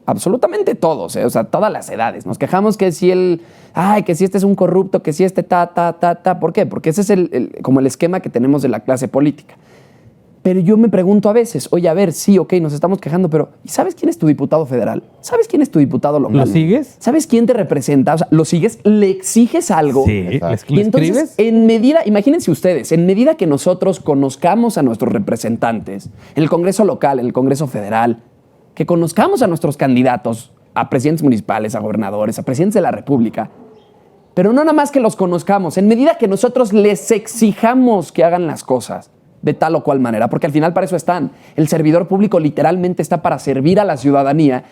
absolutamente todos, o sea, todas las edades, nos quejamos que si que si este es un corrupto, que si este ¿por qué? Porque ese es como el esquema que tenemos de la clase política. Pero yo me pregunto a veces, oye, a ver, sí, ok, nos estamos quejando, pero ¿y sabes quién es tu diputado federal? ¿Sabes quién es tu diputado local?
¿Lo sigues?
¿Sabes quién te representa? O sea, ¿lo sigues? ¿Le exiges algo?
Sí.
Y entonces, imagínense ustedes, en medida que nosotros conozcamos a nuestros representantes, en el Congreso local, en el Congreso federal, que conozcamos a nuestros candidatos, a presidentes municipales, a gobernadores, a presidentes de la República, pero no nada más que los conozcamos, en medida que nosotros les exijamos que hagan las cosas de tal o cual manera, porque al final para eso están. El servidor público literalmente está para servir a la ciudadanía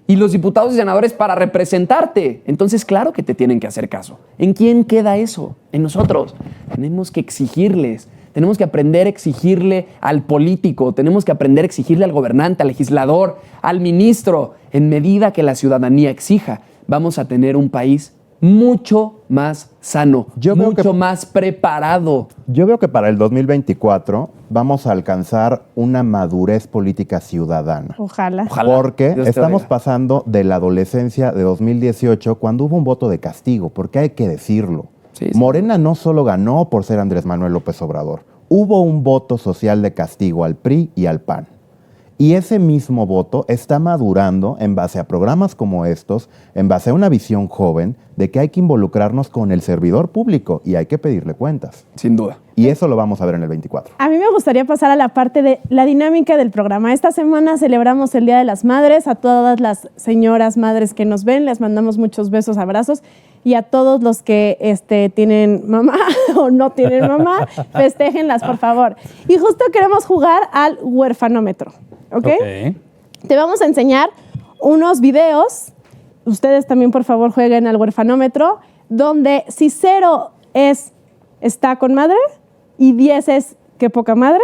y los diputados y senadores para representarte. Entonces, claro que te tienen que hacer caso. ¿En quién queda eso? En nosotros. Tenemos que exigirles. Tenemos que aprender a exigirle al político, tenemos que aprender a exigirle al gobernante, al legislador, al ministro. En medida que la ciudadanía exija, vamos a tener un país mucho más sano, mucho más preparado.
Yo veo que para el 2024 vamos a alcanzar una madurez política ciudadana.
Ojalá.
Porque
Dios te
estamos
oiga.
pasando de la adolescencia de 2018, cuando hubo un voto de castigo, porque hay que decirlo.
Sí.
Morena no solo ganó por ser Andrés Manuel López Obrador, hubo un voto social de castigo al PRI y al PAN. Y ese mismo voto está madurando en base a programas como estos, en base a una visión joven de que hay que involucrarnos con el servidor público y hay que pedirle cuentas.
Sin duda.
Y eso lo vamos a ver en el 24.
A mí me gustaría pasar a la parte de la dinámica del programa. Esta semana celebramos el Día de las Madres. A todas las señoras madres que nos ven, les mandamos muchos besos, abrazos. Y a todos los que tienen mamá o no tienen mamá, festéjenlas, por favor. Y justo queremos jugar al huerfanómetro, ¿ok? Te vamos a enseñar unos videos. Ustedes también, por favor, jueguen al huerfanómetro, donde si 0 está con madre y 10 es qué poca madre,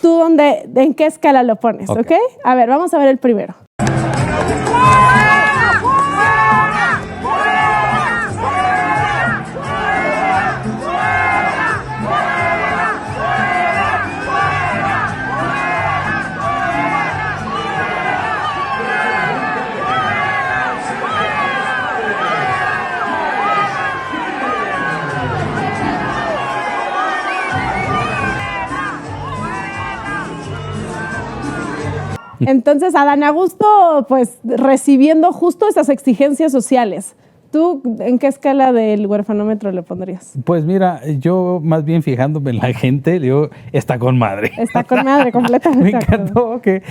¿tú en qué escala lo pones? ¿Ok? A ver, vamos a ver el primero. Entonces, Adán Augusto, pues recibiendo justo esas exigencias sociales. ¿Tú en qué escala del huerfanómetro le pondrías?
Pues mira, yo más bien fijándome en la gente, digo, está con madre.
Está con madre, completamente.
Me
de acuerdo.
encantó que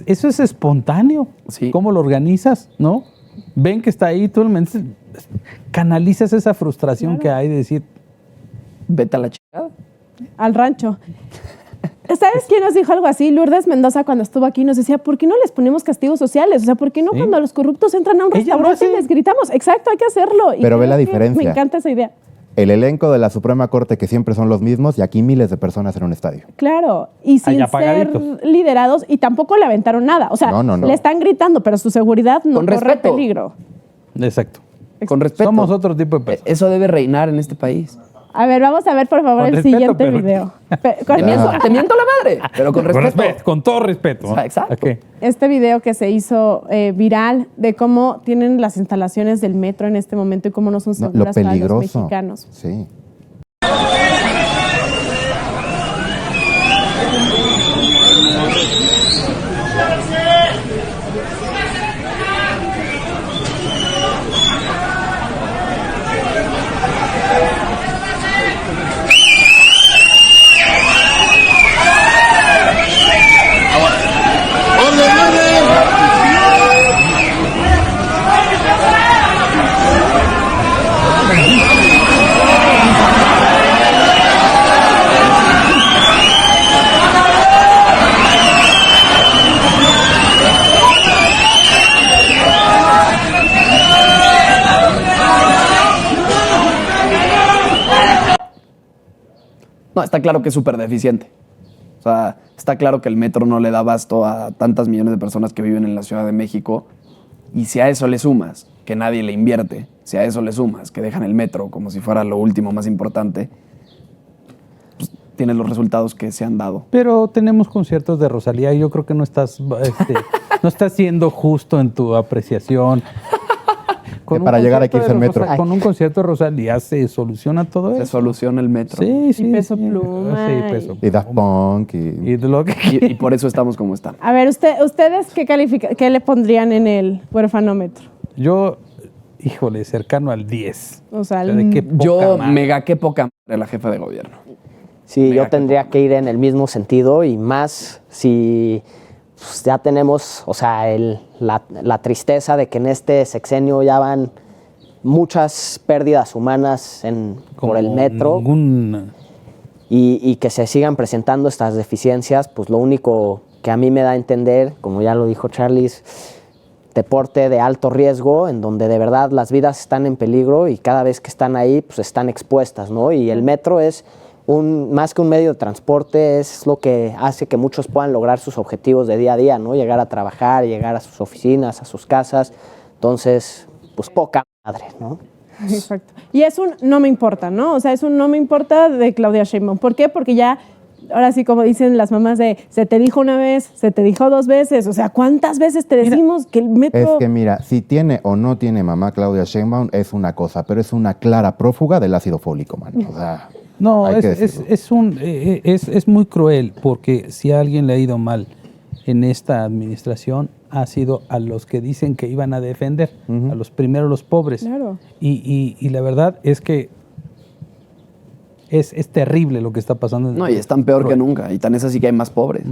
eso es espontáneo.
Sí.
¿Cómo lo organizas? ¿No? Ven que está ahí, tú canalizas esa frustración que hay de decir,
Vete a la chingada.
Al rancho. ¿Sabes quién nos dijo algo así? Lourdes Mendoza, cuando estuvo aquí, nos decía, ¿por qué no les ponemos castigos sociales? O sea, ¿por qué no
Sí.
cuando los corruptos entran a un
Ella lo
restaurante
hace.
les gritamos? Exacto, hay que hacerlo. Y
Pero ve
creo
la
que
diferencia.
Me encanta esa idea.
El elenco de la Suprema Corte, que siempre son los mismos, y aquí miles de personas en un estadio.
Claro, y sin
Allá
ser
apagaditos.
liderados, y tampoco le aventaron nada. O sea,
No.
le están gritando, pero su seguridad no
Con
corre
respeto.
peligro.
exacto.
Con respeto.
Somos otro tipo de personas.
Eso debe reinar en este país.
A ver, vamos a ver, por favor,
Con
el
respeto,
siguiente
pero-
video.
Te miento la madre, pero con respeto.
Con todo respeto.
O sea, exacto.
Ok.
Este video que se hizo viral de cómo tienen las instalaciones del metro en este momento y cómo no son
No,
seguras
lo
para los
peligroso.
mexicanos.
Sí.
No, está claro que es súper deficiente. O sea, está claro que el metro no le da abasto a tantas millones de personas que viven en la Ciudad de México. Y si a eso le sumas que nadie le invierte, si a eso le sumas que dejan el metro como si fuera lo último más importante, pues tienes los resultados que se han dado.
Pero tenemos conciertos de Rosalía y yo creo que no estás siendo justo en tu apreciación.
Que
un
para llegar aquí
concierto
es
de
el metro.
Con un concierto de Rosalía se soluciona todo
Se
eso.
soluciona el metro.
Sí, sí.
Peso
sí.
Pluma
Sí, Peso
Y Daft Punk. Y
Y de lo que
Y por eso estamos como estamos.
A ver, ¿ustedes qué le pondrían en el huerfanómetro?
Yo, híjole, cercano al 10.
O sea,
de qué poca
Yo
madre.
mega qué poca madre la jefa de gobierno.
Sí,
Mega
yo
que
tendría que ir en el mismo sentido y más si pues, ya tenemos, o sea, la tristeza de que en este sexenio ya van muchas pérdidas humanas por el
Como
metro y que se sigan presentando estas deficiencias, pues lo único que a mí me da a entender, como ya lo dijo Charlis, deporte de alto riesgo, en donde de verdad las vidas están en peligro y cada vez que están ahí, pues están expuestas, ¿no? Y el metro es más que un medio de transporte, es lo que hace que muchos puedan lograr sus objetivos de día a día, ¿no? Llegar a trabajar, llegar a sus oficinas, a sus casas. Entonces, pues poca madre, ¿no?
Exacto. Y es un no me importa, ¿no? O sea, es un no me importa de Claudia Sheinbaum. ¿Por qué? Porque ya, ahora sí, como dicen las mamás se te dijo una vez, se te dijo 2 veces. O sea, ¿cuántas veces te decimos que el metro...
es que mira, si tiene o no tiene mamá Claudia Sheinbaum es una cosa, pero es una clara prófuga del ácido fólico, man. O sea,
No,
hay que decirlo.
es muy cruel porque si a alguien le ha ido mal en esta administración ha sido a los que dicen que iban a defender, a los primeros los pobres.
Claro.
Y la verdad es que es terrible lo que está pasando.
No, y están peor que nunca. Y tan es así que hay más pobres.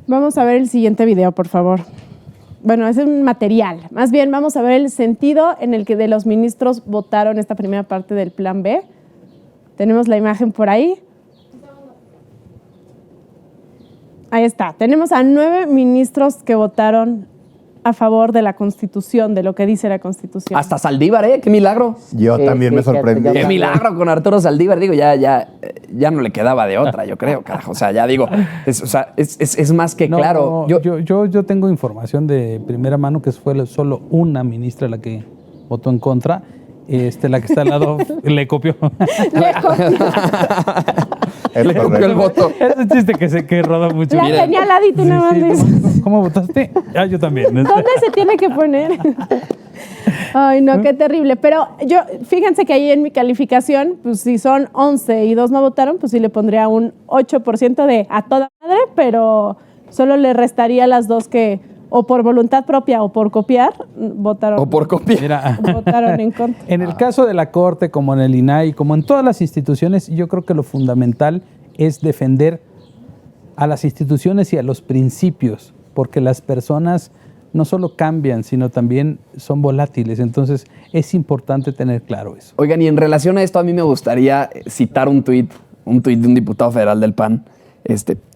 Vamos a ver el siguiente video, por favor. Bueno, es un material. Más bien, vamos a ver el sentido en el que de los ministros votaron esta primera parte del Plan B. Tenemos la imagen por ahí. Ahí está. Tenemos a 9 ministros que votaron a favor de la Constitución, de lo que dice la Constitución.
Hasta Saldívar, ¿eh? ¡Qué milagro!
Yo
Sí,
también
sí,
me
que-
sorprendí.
yo
¡Qué
también.
milagro con Arturo Saldívar! Digo, ya no le quedaba de otra, yo creo, carajo. O sea, ya digo, es más que
No,
claro.
yo tengo información de primera mano que fue solo una ministra la que votó en contra. La que está al lado le copió.
Es
Le copió el
correcto.
voto.
Es un chiste que roda mucho.
La
Mira.
tenía al ladito y
Sí,
nada más
sí.
dice,
¿Cómo votaste? Ah, yo también.
¿dónde se tiene que poner? Ay, no, qué terrible. Pero yo, fíjense que ahí en mi calificación, pues si son 11 y 2 no votaron, pues sí le pondría un 8% de a toda madre, pero Solo le restaría las dos que, o por voluntad propia o por copiar, votaron.
O por copiar.
Mira,
Votaron en contra.
en el caso de la Corte, como en el INAI, como en todas las instituciones, yo creo que lo fundamental es defender a las instituciones y a los principios, porque las personas no solo cambian, sino también son volátiles. Entonces, es importante tener claro eso.
Oigan, y en relación a esto, a mí me gustaría citar un tuit de un diputado federal del PAN.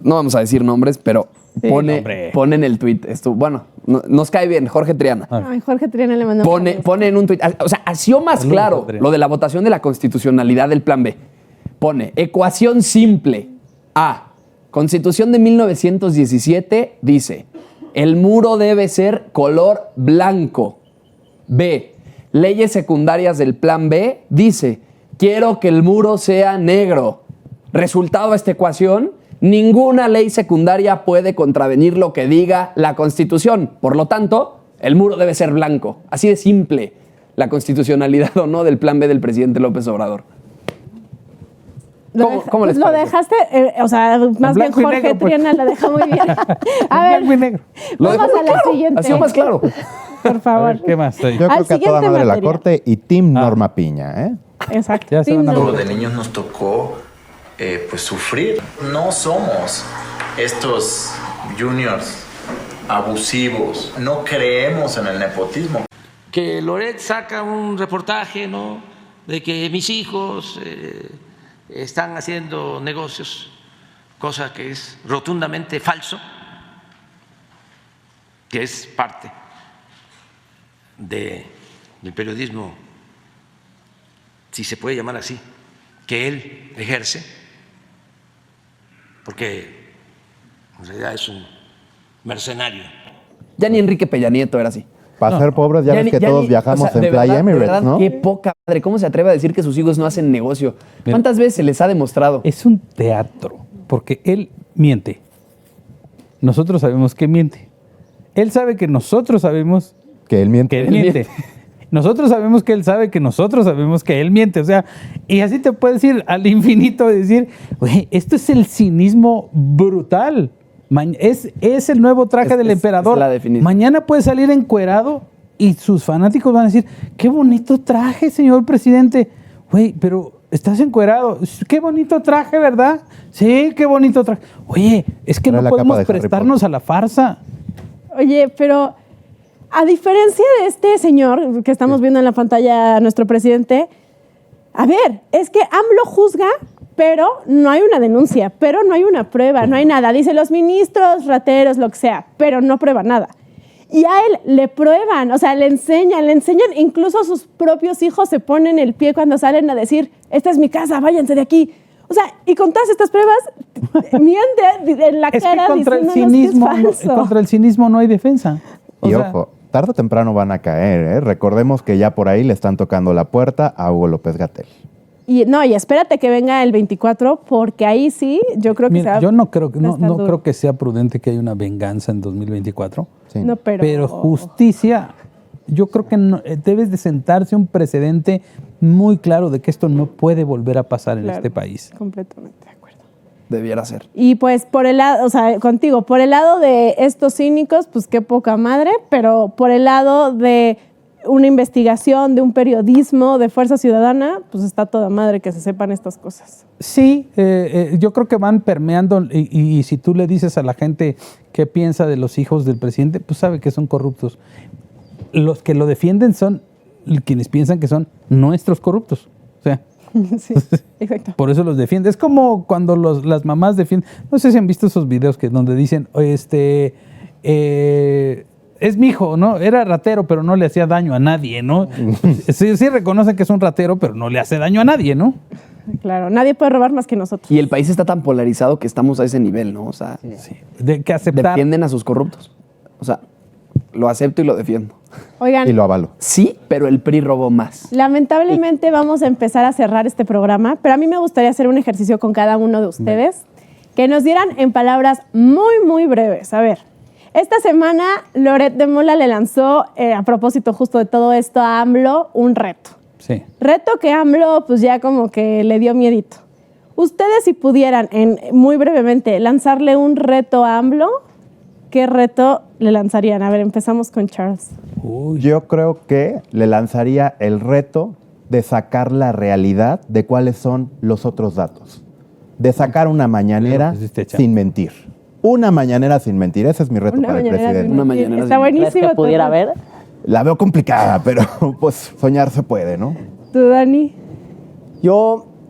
No vamos a decir nombres, pero
Sí, hombre.
pone en el tuit esto. Bueno, nos cae bien, Jorge Triana.
Ay, Jorge Triana le mandó.
Pone en un tuit, o sea, ha sido más
Saludos,
claro
Adrián.
lo de la votación de la constitucionalidad del Plan B. Pone, ecuación simple. A, Constitución de 1917 dice, el muro debe ser color blanco. B, leyes secundarias del Plan B dice, quiero que el muro sea negro. Resultado de esta ecuación, ninguna ley secundaria puede contravenir lo que diga la Constitución. Por lo tanto, el muro debe ser blanco. Así de simple la constitucionalidad o no del Plan B del presidente López Obrador. ¿Cómo les
Lo
parece?
dejaste, o sea, más bien
blanco y
Jorge
negro, pues.
Triana lo dejó muy bien. A ver,
Blanco y negro.
Lo
vamos
dejó
a
muy
la
claro,
siguiente.
ha sido más claro.
Por
A
favor.
ver, ¿qué más hay?
Yo
Al
creo que a toda
siguiente
madre la
materia.
Corte y Team Norma Piña, ¿eh?
Exacto.
Ya se van a
Sí, no.
ver.
De niños nos tocó pues sufrir. No somos estos juniors abusivos. No creemos en el nepotismo.
Que Loret saca un reportaje, ¿no?, de que mis hijos están haciendo negocios, cosa que es rotundamente falso, que es parte del periodismo, si se puede llamar así, que él ejerce, porque en realidad es un mercenario.
Ya ni Enrique Peña Nieto era así.
Para ser pobres, ya ves que todos viajamos
de
en Playa
verdad,
Emirates,
de verdad,
¿no?
Qué poca madre. ¿Cómo se atreve a decir que sus hijos no hacen negocio? ¿Cuántas veces se les ha demostrado?
Es un teatro, porque él miente. Nosotros sabemos que miente. Él sabe que nosotros sabemos
Que él miente.
que él miente. Nosotros sabemos que él sabe que nosotros sabemos que él miente. O sea, y así te puedes ir al infinito y decir, güey, esto es el cinismo brutal. Es el nuevo traje del emperador.
es la definición.
Mañana puede salir encuerado y sus fanáticos van a decir, qué bonito traje, señor presidente. Güey, pero estás encuerado. Qué bonito traje, ¿verdad? Sí, qué bonito traje. Oye, es que
Era
no
la capa
podemos
de Harry
prestarnos
Potter.
a la farsa.
Oye, pero a diferencia de este señor que estamos viendo en la pantalla, nuestro presidente, a ver, es que AMLO juzga, pero no hay una denuncia, pero no hay una prueba, no hay nada. Dice los ministros, rateros, lo que sea, pero no prueba nada. Y a él le prueban, o sea, le enseñan, incluso sus propios hijos se ponen el pie cuando salen a decir, esta es mi casa, váyanse de aquí. O sea, y con todas estas pruebas, miente en la
Es que
cara
contra el
diciéndonos que es
cinismo,
falso.
contra el cinismo no hay defensa. O
Y
sea,
ojo, tarde o temprano van a caer, ¿eh? Recordemos que ya por ahí le están tocando la puerta a Hugo López Gatell.
Y espérate que venga el 24, porque ahí sí, yo creo que
mira,
se va
yo no creo que
va a estar duro.
creo que sea prudente que haya una venganza en 2024.
Sí.
No,
Pero justicia, yo creo que debes de sentarse un precedente muy claro de que esto no puede volver a pasar en
Claro,
este país.
completamente de acuerdo.
Debiera ser.
Y pues por el lado, o sea, contigo, por el lado de estos cínicos, pues qué poca madre, pero por el lado de una investigación, de un periodismo, de Fuerza Ciudadana, pues está toda madre que se sepan estas cosas.
Sí, yo creo que van permeando y si tú le dices a la gente qué piensa de los hijos del presidente, pues sabe que son corruptos. Los que lo defienden son quienes piensan que son nuestros corruptos. O sea,
Sí, exacto.
por eso los defiende. Es como cuando las mamás defienden. No sé si han visto esos videos donde dicen, es mi hijo, ¿no? Era ratero, pero no le hacía daño a nadie, ¿no? Sí reconocen que es un ratero, pero no le hace daño a nadie, ¿no?
Claro, nadie puede robar más que nosotros.
Y el país está tan polarizado que estamos a ese nivel, ¿no? O sea,
Sí. De que aceptar.
defienden a sus corruptos. O sea, lo acepto y lo defiendo.
Oigan,
Y lo avalo.
Sí, pero el PRI robó más.
lamentablemente vamos a empezar a cerrar este programa, pero a mí me gustaría hacer un ejercicio con cada uno de ustedes, que nos dieran en palabras muy, muy breves. A ver, esta semana Loret de Mola le lanzó, a propósito justo de todo esto, a AMLO un reto.
Sí.
Reto que AMLO pues ya como que le dio miedito. Ustedes si pudieran, muy brevemente, lanzarle un reto a AMLO, ¿qué reto le lanzarían? A ver, empezamos con Charles.
Yo creo que le lanzaría el reto de sacar la realidad de cuáles son los otros datos. De sacar una mañanera sin mentir. Una mañanera sin mentir. Ese es mi reto para el presidente.
Una mañanera
Está
sin-
buenísimo.
¿Crees que pudiera haber?
La veo complicada, pero pues soñar se puede, ¿no?
¿Tú, Dani?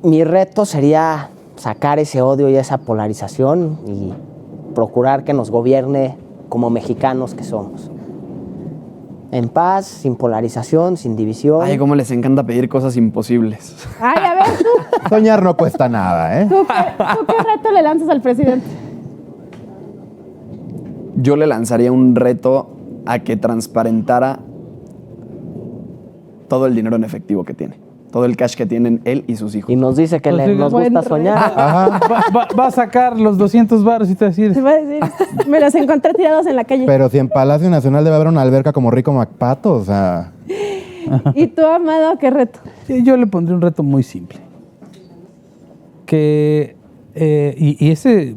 Mi reto sería sacar ese odio y esa polarización y procurar que nos gobierne como mexicanos que somos. En paz, sin polarización, sin división.
Ay, cómo les encanta pedir cosas imposibles.
Ay, a ver, tú,
Soñar no cuesta nada, ¿eh?
¿tú qué reto le lanzas al presidente?
Yo le lanzaría un reto a que transparentara todo el dinero en efectivo que tiene. Todo el cash que tienen él y sus hijos.
Y nos dice que
Pues
nos
buen
gusta
reto.
soñar.
Va a sacar los 200 varos y te va a
Te
decir,
va a decir, me los encontré tirados en la calle.
Pero si en Palacio Nacional debe haber una alberca como Rico MacPato, o sea...
¿Y tú, Amado, qué reto?
sí, yo le pondré un reto muy simple. Que, y ese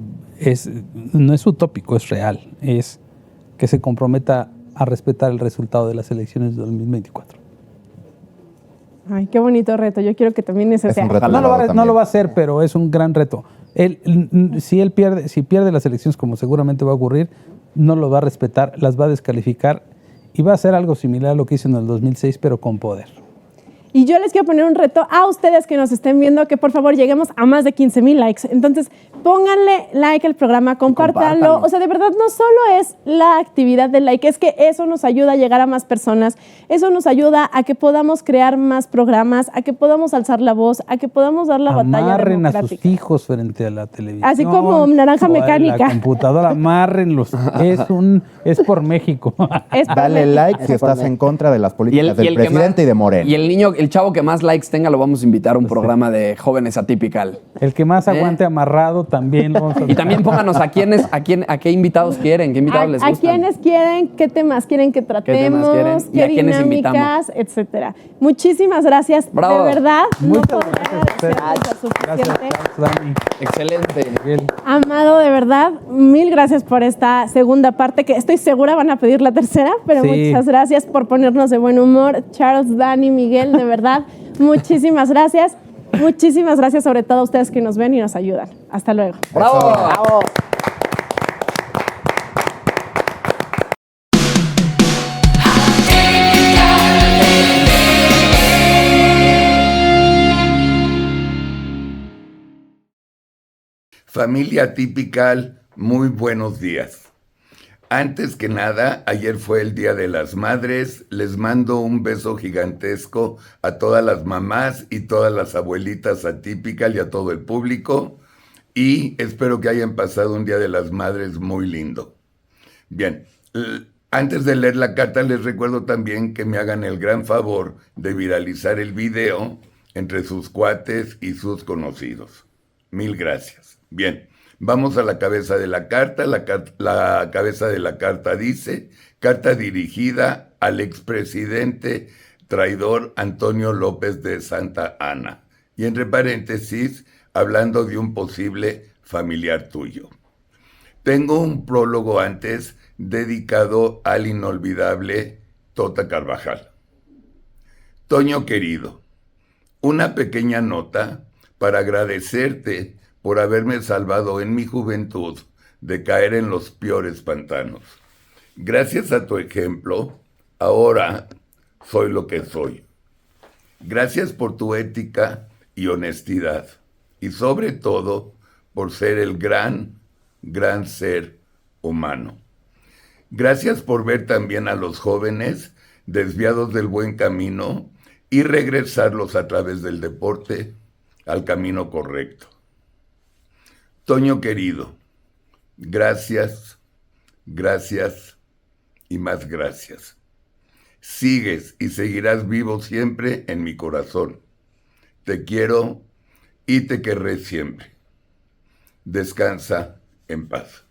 no es utópico, es real. Es que se comprometa a respetar el resultado de las elecciones de 2024.
Ay, qué bonito reto. Yo quiero que también ese
Es
sea.
un reto.
No lo, va,
también.
no lo va a hacer, pero es un gran reto. Si pierde las elecciones, como seguramente va a ocurrir, no lo va a respetar, las va a descalificar y va a hacer algo similar a lo que hizo en el 2006, pero con poder.
Y yo les quiero poner un reto a ustedes que nos estén viendo, que por favor lleguemos a más de 15,000 likes. Entonces, pónganle like al programa, compártanlo. O sea, de verdad, no solo es la actividad del like, es que eso nos ayuda a llegar a más personas, eso nos ayuda a que podamos crear más programas, a que podamos alzar la voz, a que podamos dar la batalla
Amarren a
democrática.
sus hijos frente a la televisión.
Así como Naranja
o a
Mecánica.
La computadora, amárrenlos. Es por México.
Es por
Dale
México.
like si estás en contra de las políticas del
que
presidente
más-
y de Morena.
Y el niño, el chavo que más likes tenga, lo vamos a invitar a un programa de jóvenes atypical.
El que más aguante amarrado también lo vamos a
Y también pónganos a qué invitados quieren, qué invitados les
a
gustan.
quiénes quieren, qué temas quieren que tratemos,
quieren y
qué
a quiénes
dinámicas, etcétera. Muchísimas gracias.
Bravo.
De verdad, no
Muchas
podría
gracias a
agradecerles
ustedes.
lo suficiente.
Gracias, Dani.
Excelente.
Miguel.
Amado, de verdad, mil gracias por esta segunda parte, que estoy segura van a pedir la tercera, pero
Sí.
muchas gracias por ponernos de buen humor. Charles, Dani, Miguel, de verdad, muchísimas gracias. Muchísimas gracias sobre todo a ustedes que nos ven y nos ayudan. Hasta luego.
¡Bravo!
Bravo.
Familia Typical, muy buenos días. Antes que nada, ayer fue el Día de las Madres. Les mando un beso gigantesco a todas las mamás y todas las abuelitas Atypical y a todo el público. Y espero que hayan pasado un Día de las Madres muy lindo. Bien, antes de leer la carta, les recuerdo también que me hagan el gran favor de viralizar el video entre sus cuates y sus conocidos. Mil gracias. Bien, vamos a la cabeza de la carta. La cabeza de la carta dice: carta dirigida al expresidente traidor Antonio López de Santa Anna. Y entre paréntesis, hablando de un posible familiar tuyo. Tengo un prólogo antes dedicado al inolvidable Tota Carvajal. Toño querido, una pequeña nota para agradecerte por haberme salvado en mi juventud de caer en los peores pantanos. Gracias a tu ejemplo, ahora soy lo que soy. Gracias por tu ética y honestidad, y sobre todo por ser el gran ser humano. Gracias por ver también a los jóvenes desviados del buen camino y regresarlos a través del deporte al camino correcto. Toño querido, gracias y más gracias. Sigues y seguirás vivo siempre en mi corazón. Te quiero y te querré siempre. Descansa en paz.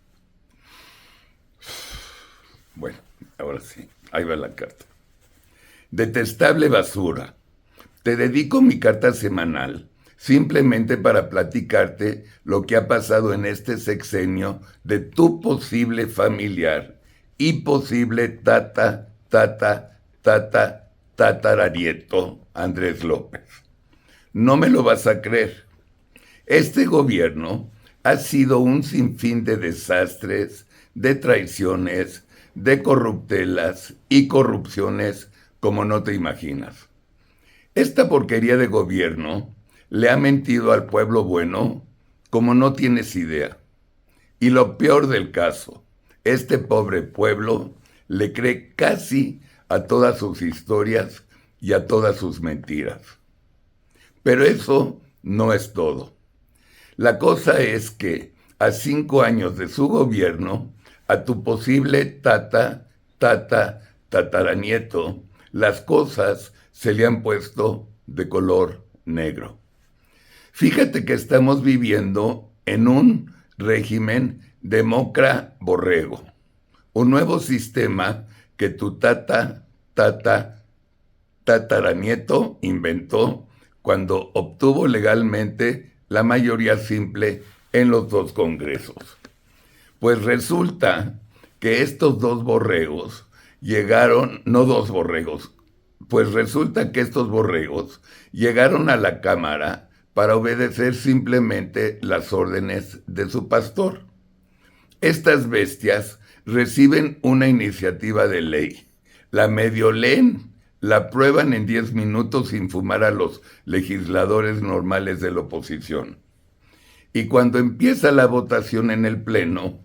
Bueno, ahora sí, ahí va la carta. Detestable basura. Te dedico mi carta semanal simplemente para platicarte lo que ha pasado en este sexenio de tu posible familiar y posible tataranieto Andrés López. No me lo vas a creer. Este gobierno ha sido un sinfín de desastres, de traiciones, de corruptelas y corrupciones como no te imaginas. Esta porquería de gobierno le ha mentido al pueblo bueno como no tienes idea. Y lo peor del caso, este pobre pueblo le cree casi a todas sus historias y a todas sus mentiras. Pero eso no es todo. La cosa es que a 5 años de su gobierno, a tu posible tataranieto, las cosas se le han puesto de color negro. Fíjate que estamos viviendo en un régimen democra-borrego, un nuevo sistema que tu tataranieto inventó cuando obtuvo legalmente la mayoría simple en los 2 congresos. Pues resulta que estos 2 borregos llegaron, no 2 borregos, pues resulta que estos borregos llegaron a la Cámara para obedecer simplemente las órdenes de su pastor. Estas bestias reciben una iniciativa de ley, la medio leen, la aprueban en 10 minutos sin fumar a los legisladores normales de la oposición. Y cuando empieza la votación en el Pleno,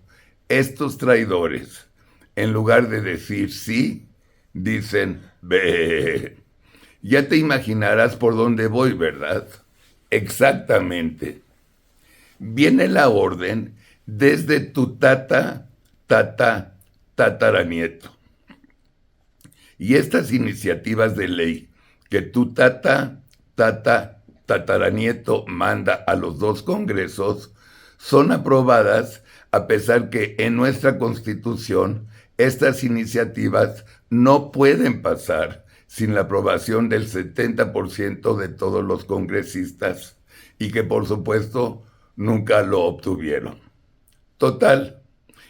estos traidores, en lugar de decir sí, dicen ve. Ya te imaginarás por dónde voy, ¿verdad? Exactamente. Viene la orden desde tu tataranieto. Y estas iniciativas de ley que tu tataranieto manda a los 2 congresos son aprobadas a pesar que en nuestra Constitución estas iniciativas no pueden pasar sin la aprobación del 70% de todos los congresistas y que por supuesto nunca lo obtuvieron. Total,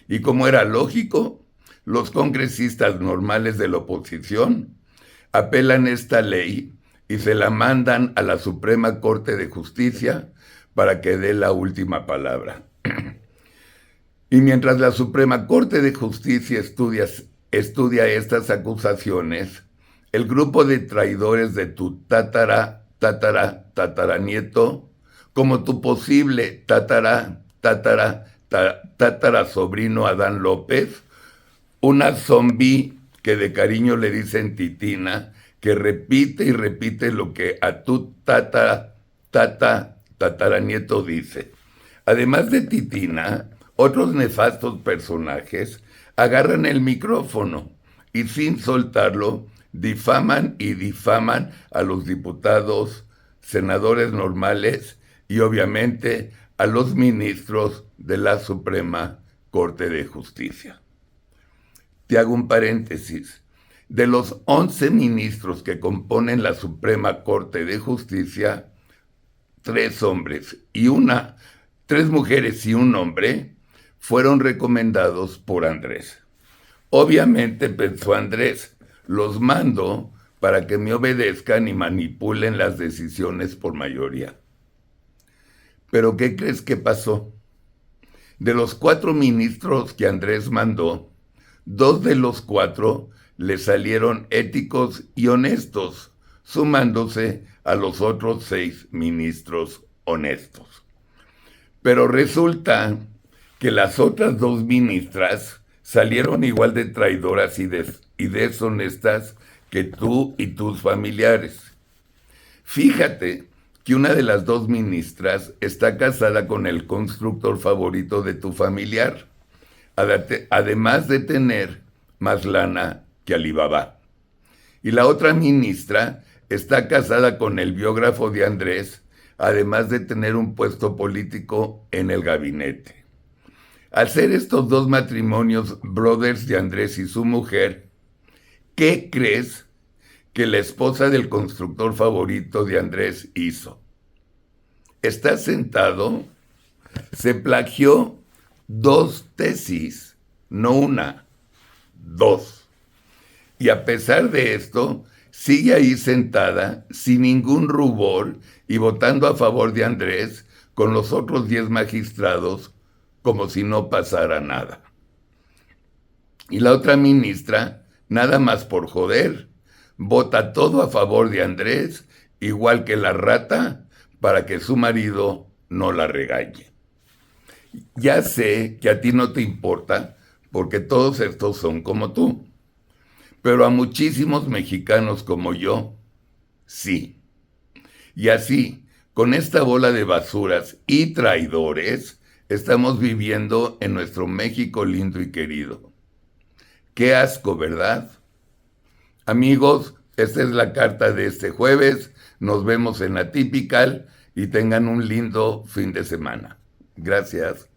y como era lógico, los congresistas normales de la oposición apelan esta ley y se la mandan a la Suprema Corte de Justicia para que dé la última palabra. Y mientras la Suprema Corte de Justicia estudia estas acusaciones, el grupo de traidores de tu tataranieto, como tu posible sobrino Adán López, una zombie que de cariño le dicen Titina, que repite y repite lo que a tu tataranieto dice. Además de Titina, otros nefastos personajes agarran el micrófono y sin soltarlo difaman a los diputados, senadores normales y obviamente a los ministros de la Suprema Corte de Justicia. Te hago un paréntesis. De los 11 ministros que componen la Suprema Corte de Justicia, 3 mujeres y un hombre fueron recomendados por Andrés. Obviamente pensó Andrés, los mando para que me obedezcan y manipulen las decisiones por mayoría. ¿Pero qué crees que pasó? De los 4 ministros que Andrés mandó, 2 de los 4 le salieron éticos y honestos, sumándose a los otros 6 ministros honestos. Pero resulta que las otras 2 ministras salieron igual de traidoras y deshonestas que tú y tus familiares. Fíjate que una de las 2 ministras está casada con el constructor favorito de tu familiar, además de tener más lana que Alibaba. Y la otra ministra está casada con el biógrafo de Andrés, además de tener un puesto político en el gabinete. Al ser estos 2 matrimonios brothers de Andrés y su mujer, ¿qué crees que la esposa del constructor favorito de Andrés hizo? está sentado, se plagió 2 tesis, no una, 2. Y a pesar de esto, sigue ahí sentada, sin ningún rubor, y votando a favor de Andrés, con los otros 10 magistrados, como si no pasara nada. Y la otra ministra, nada más por joder, vota todo a favor de Andrés, igual que la rata, para que su marido no la regañe. Ya sé que a ti no te importa, porque todos estos son como tú. Pero a muchísimos mexicanos como yo, sí. Y así, con esta bola de basuras y traidores, estamos viviendo en nuestro México lindo y querido. Qué asco, ¿verdad? Amigos, esta es la carta de este jueves. Nos vemos en Atypical y tengan un lindo fin de semana. Gracias.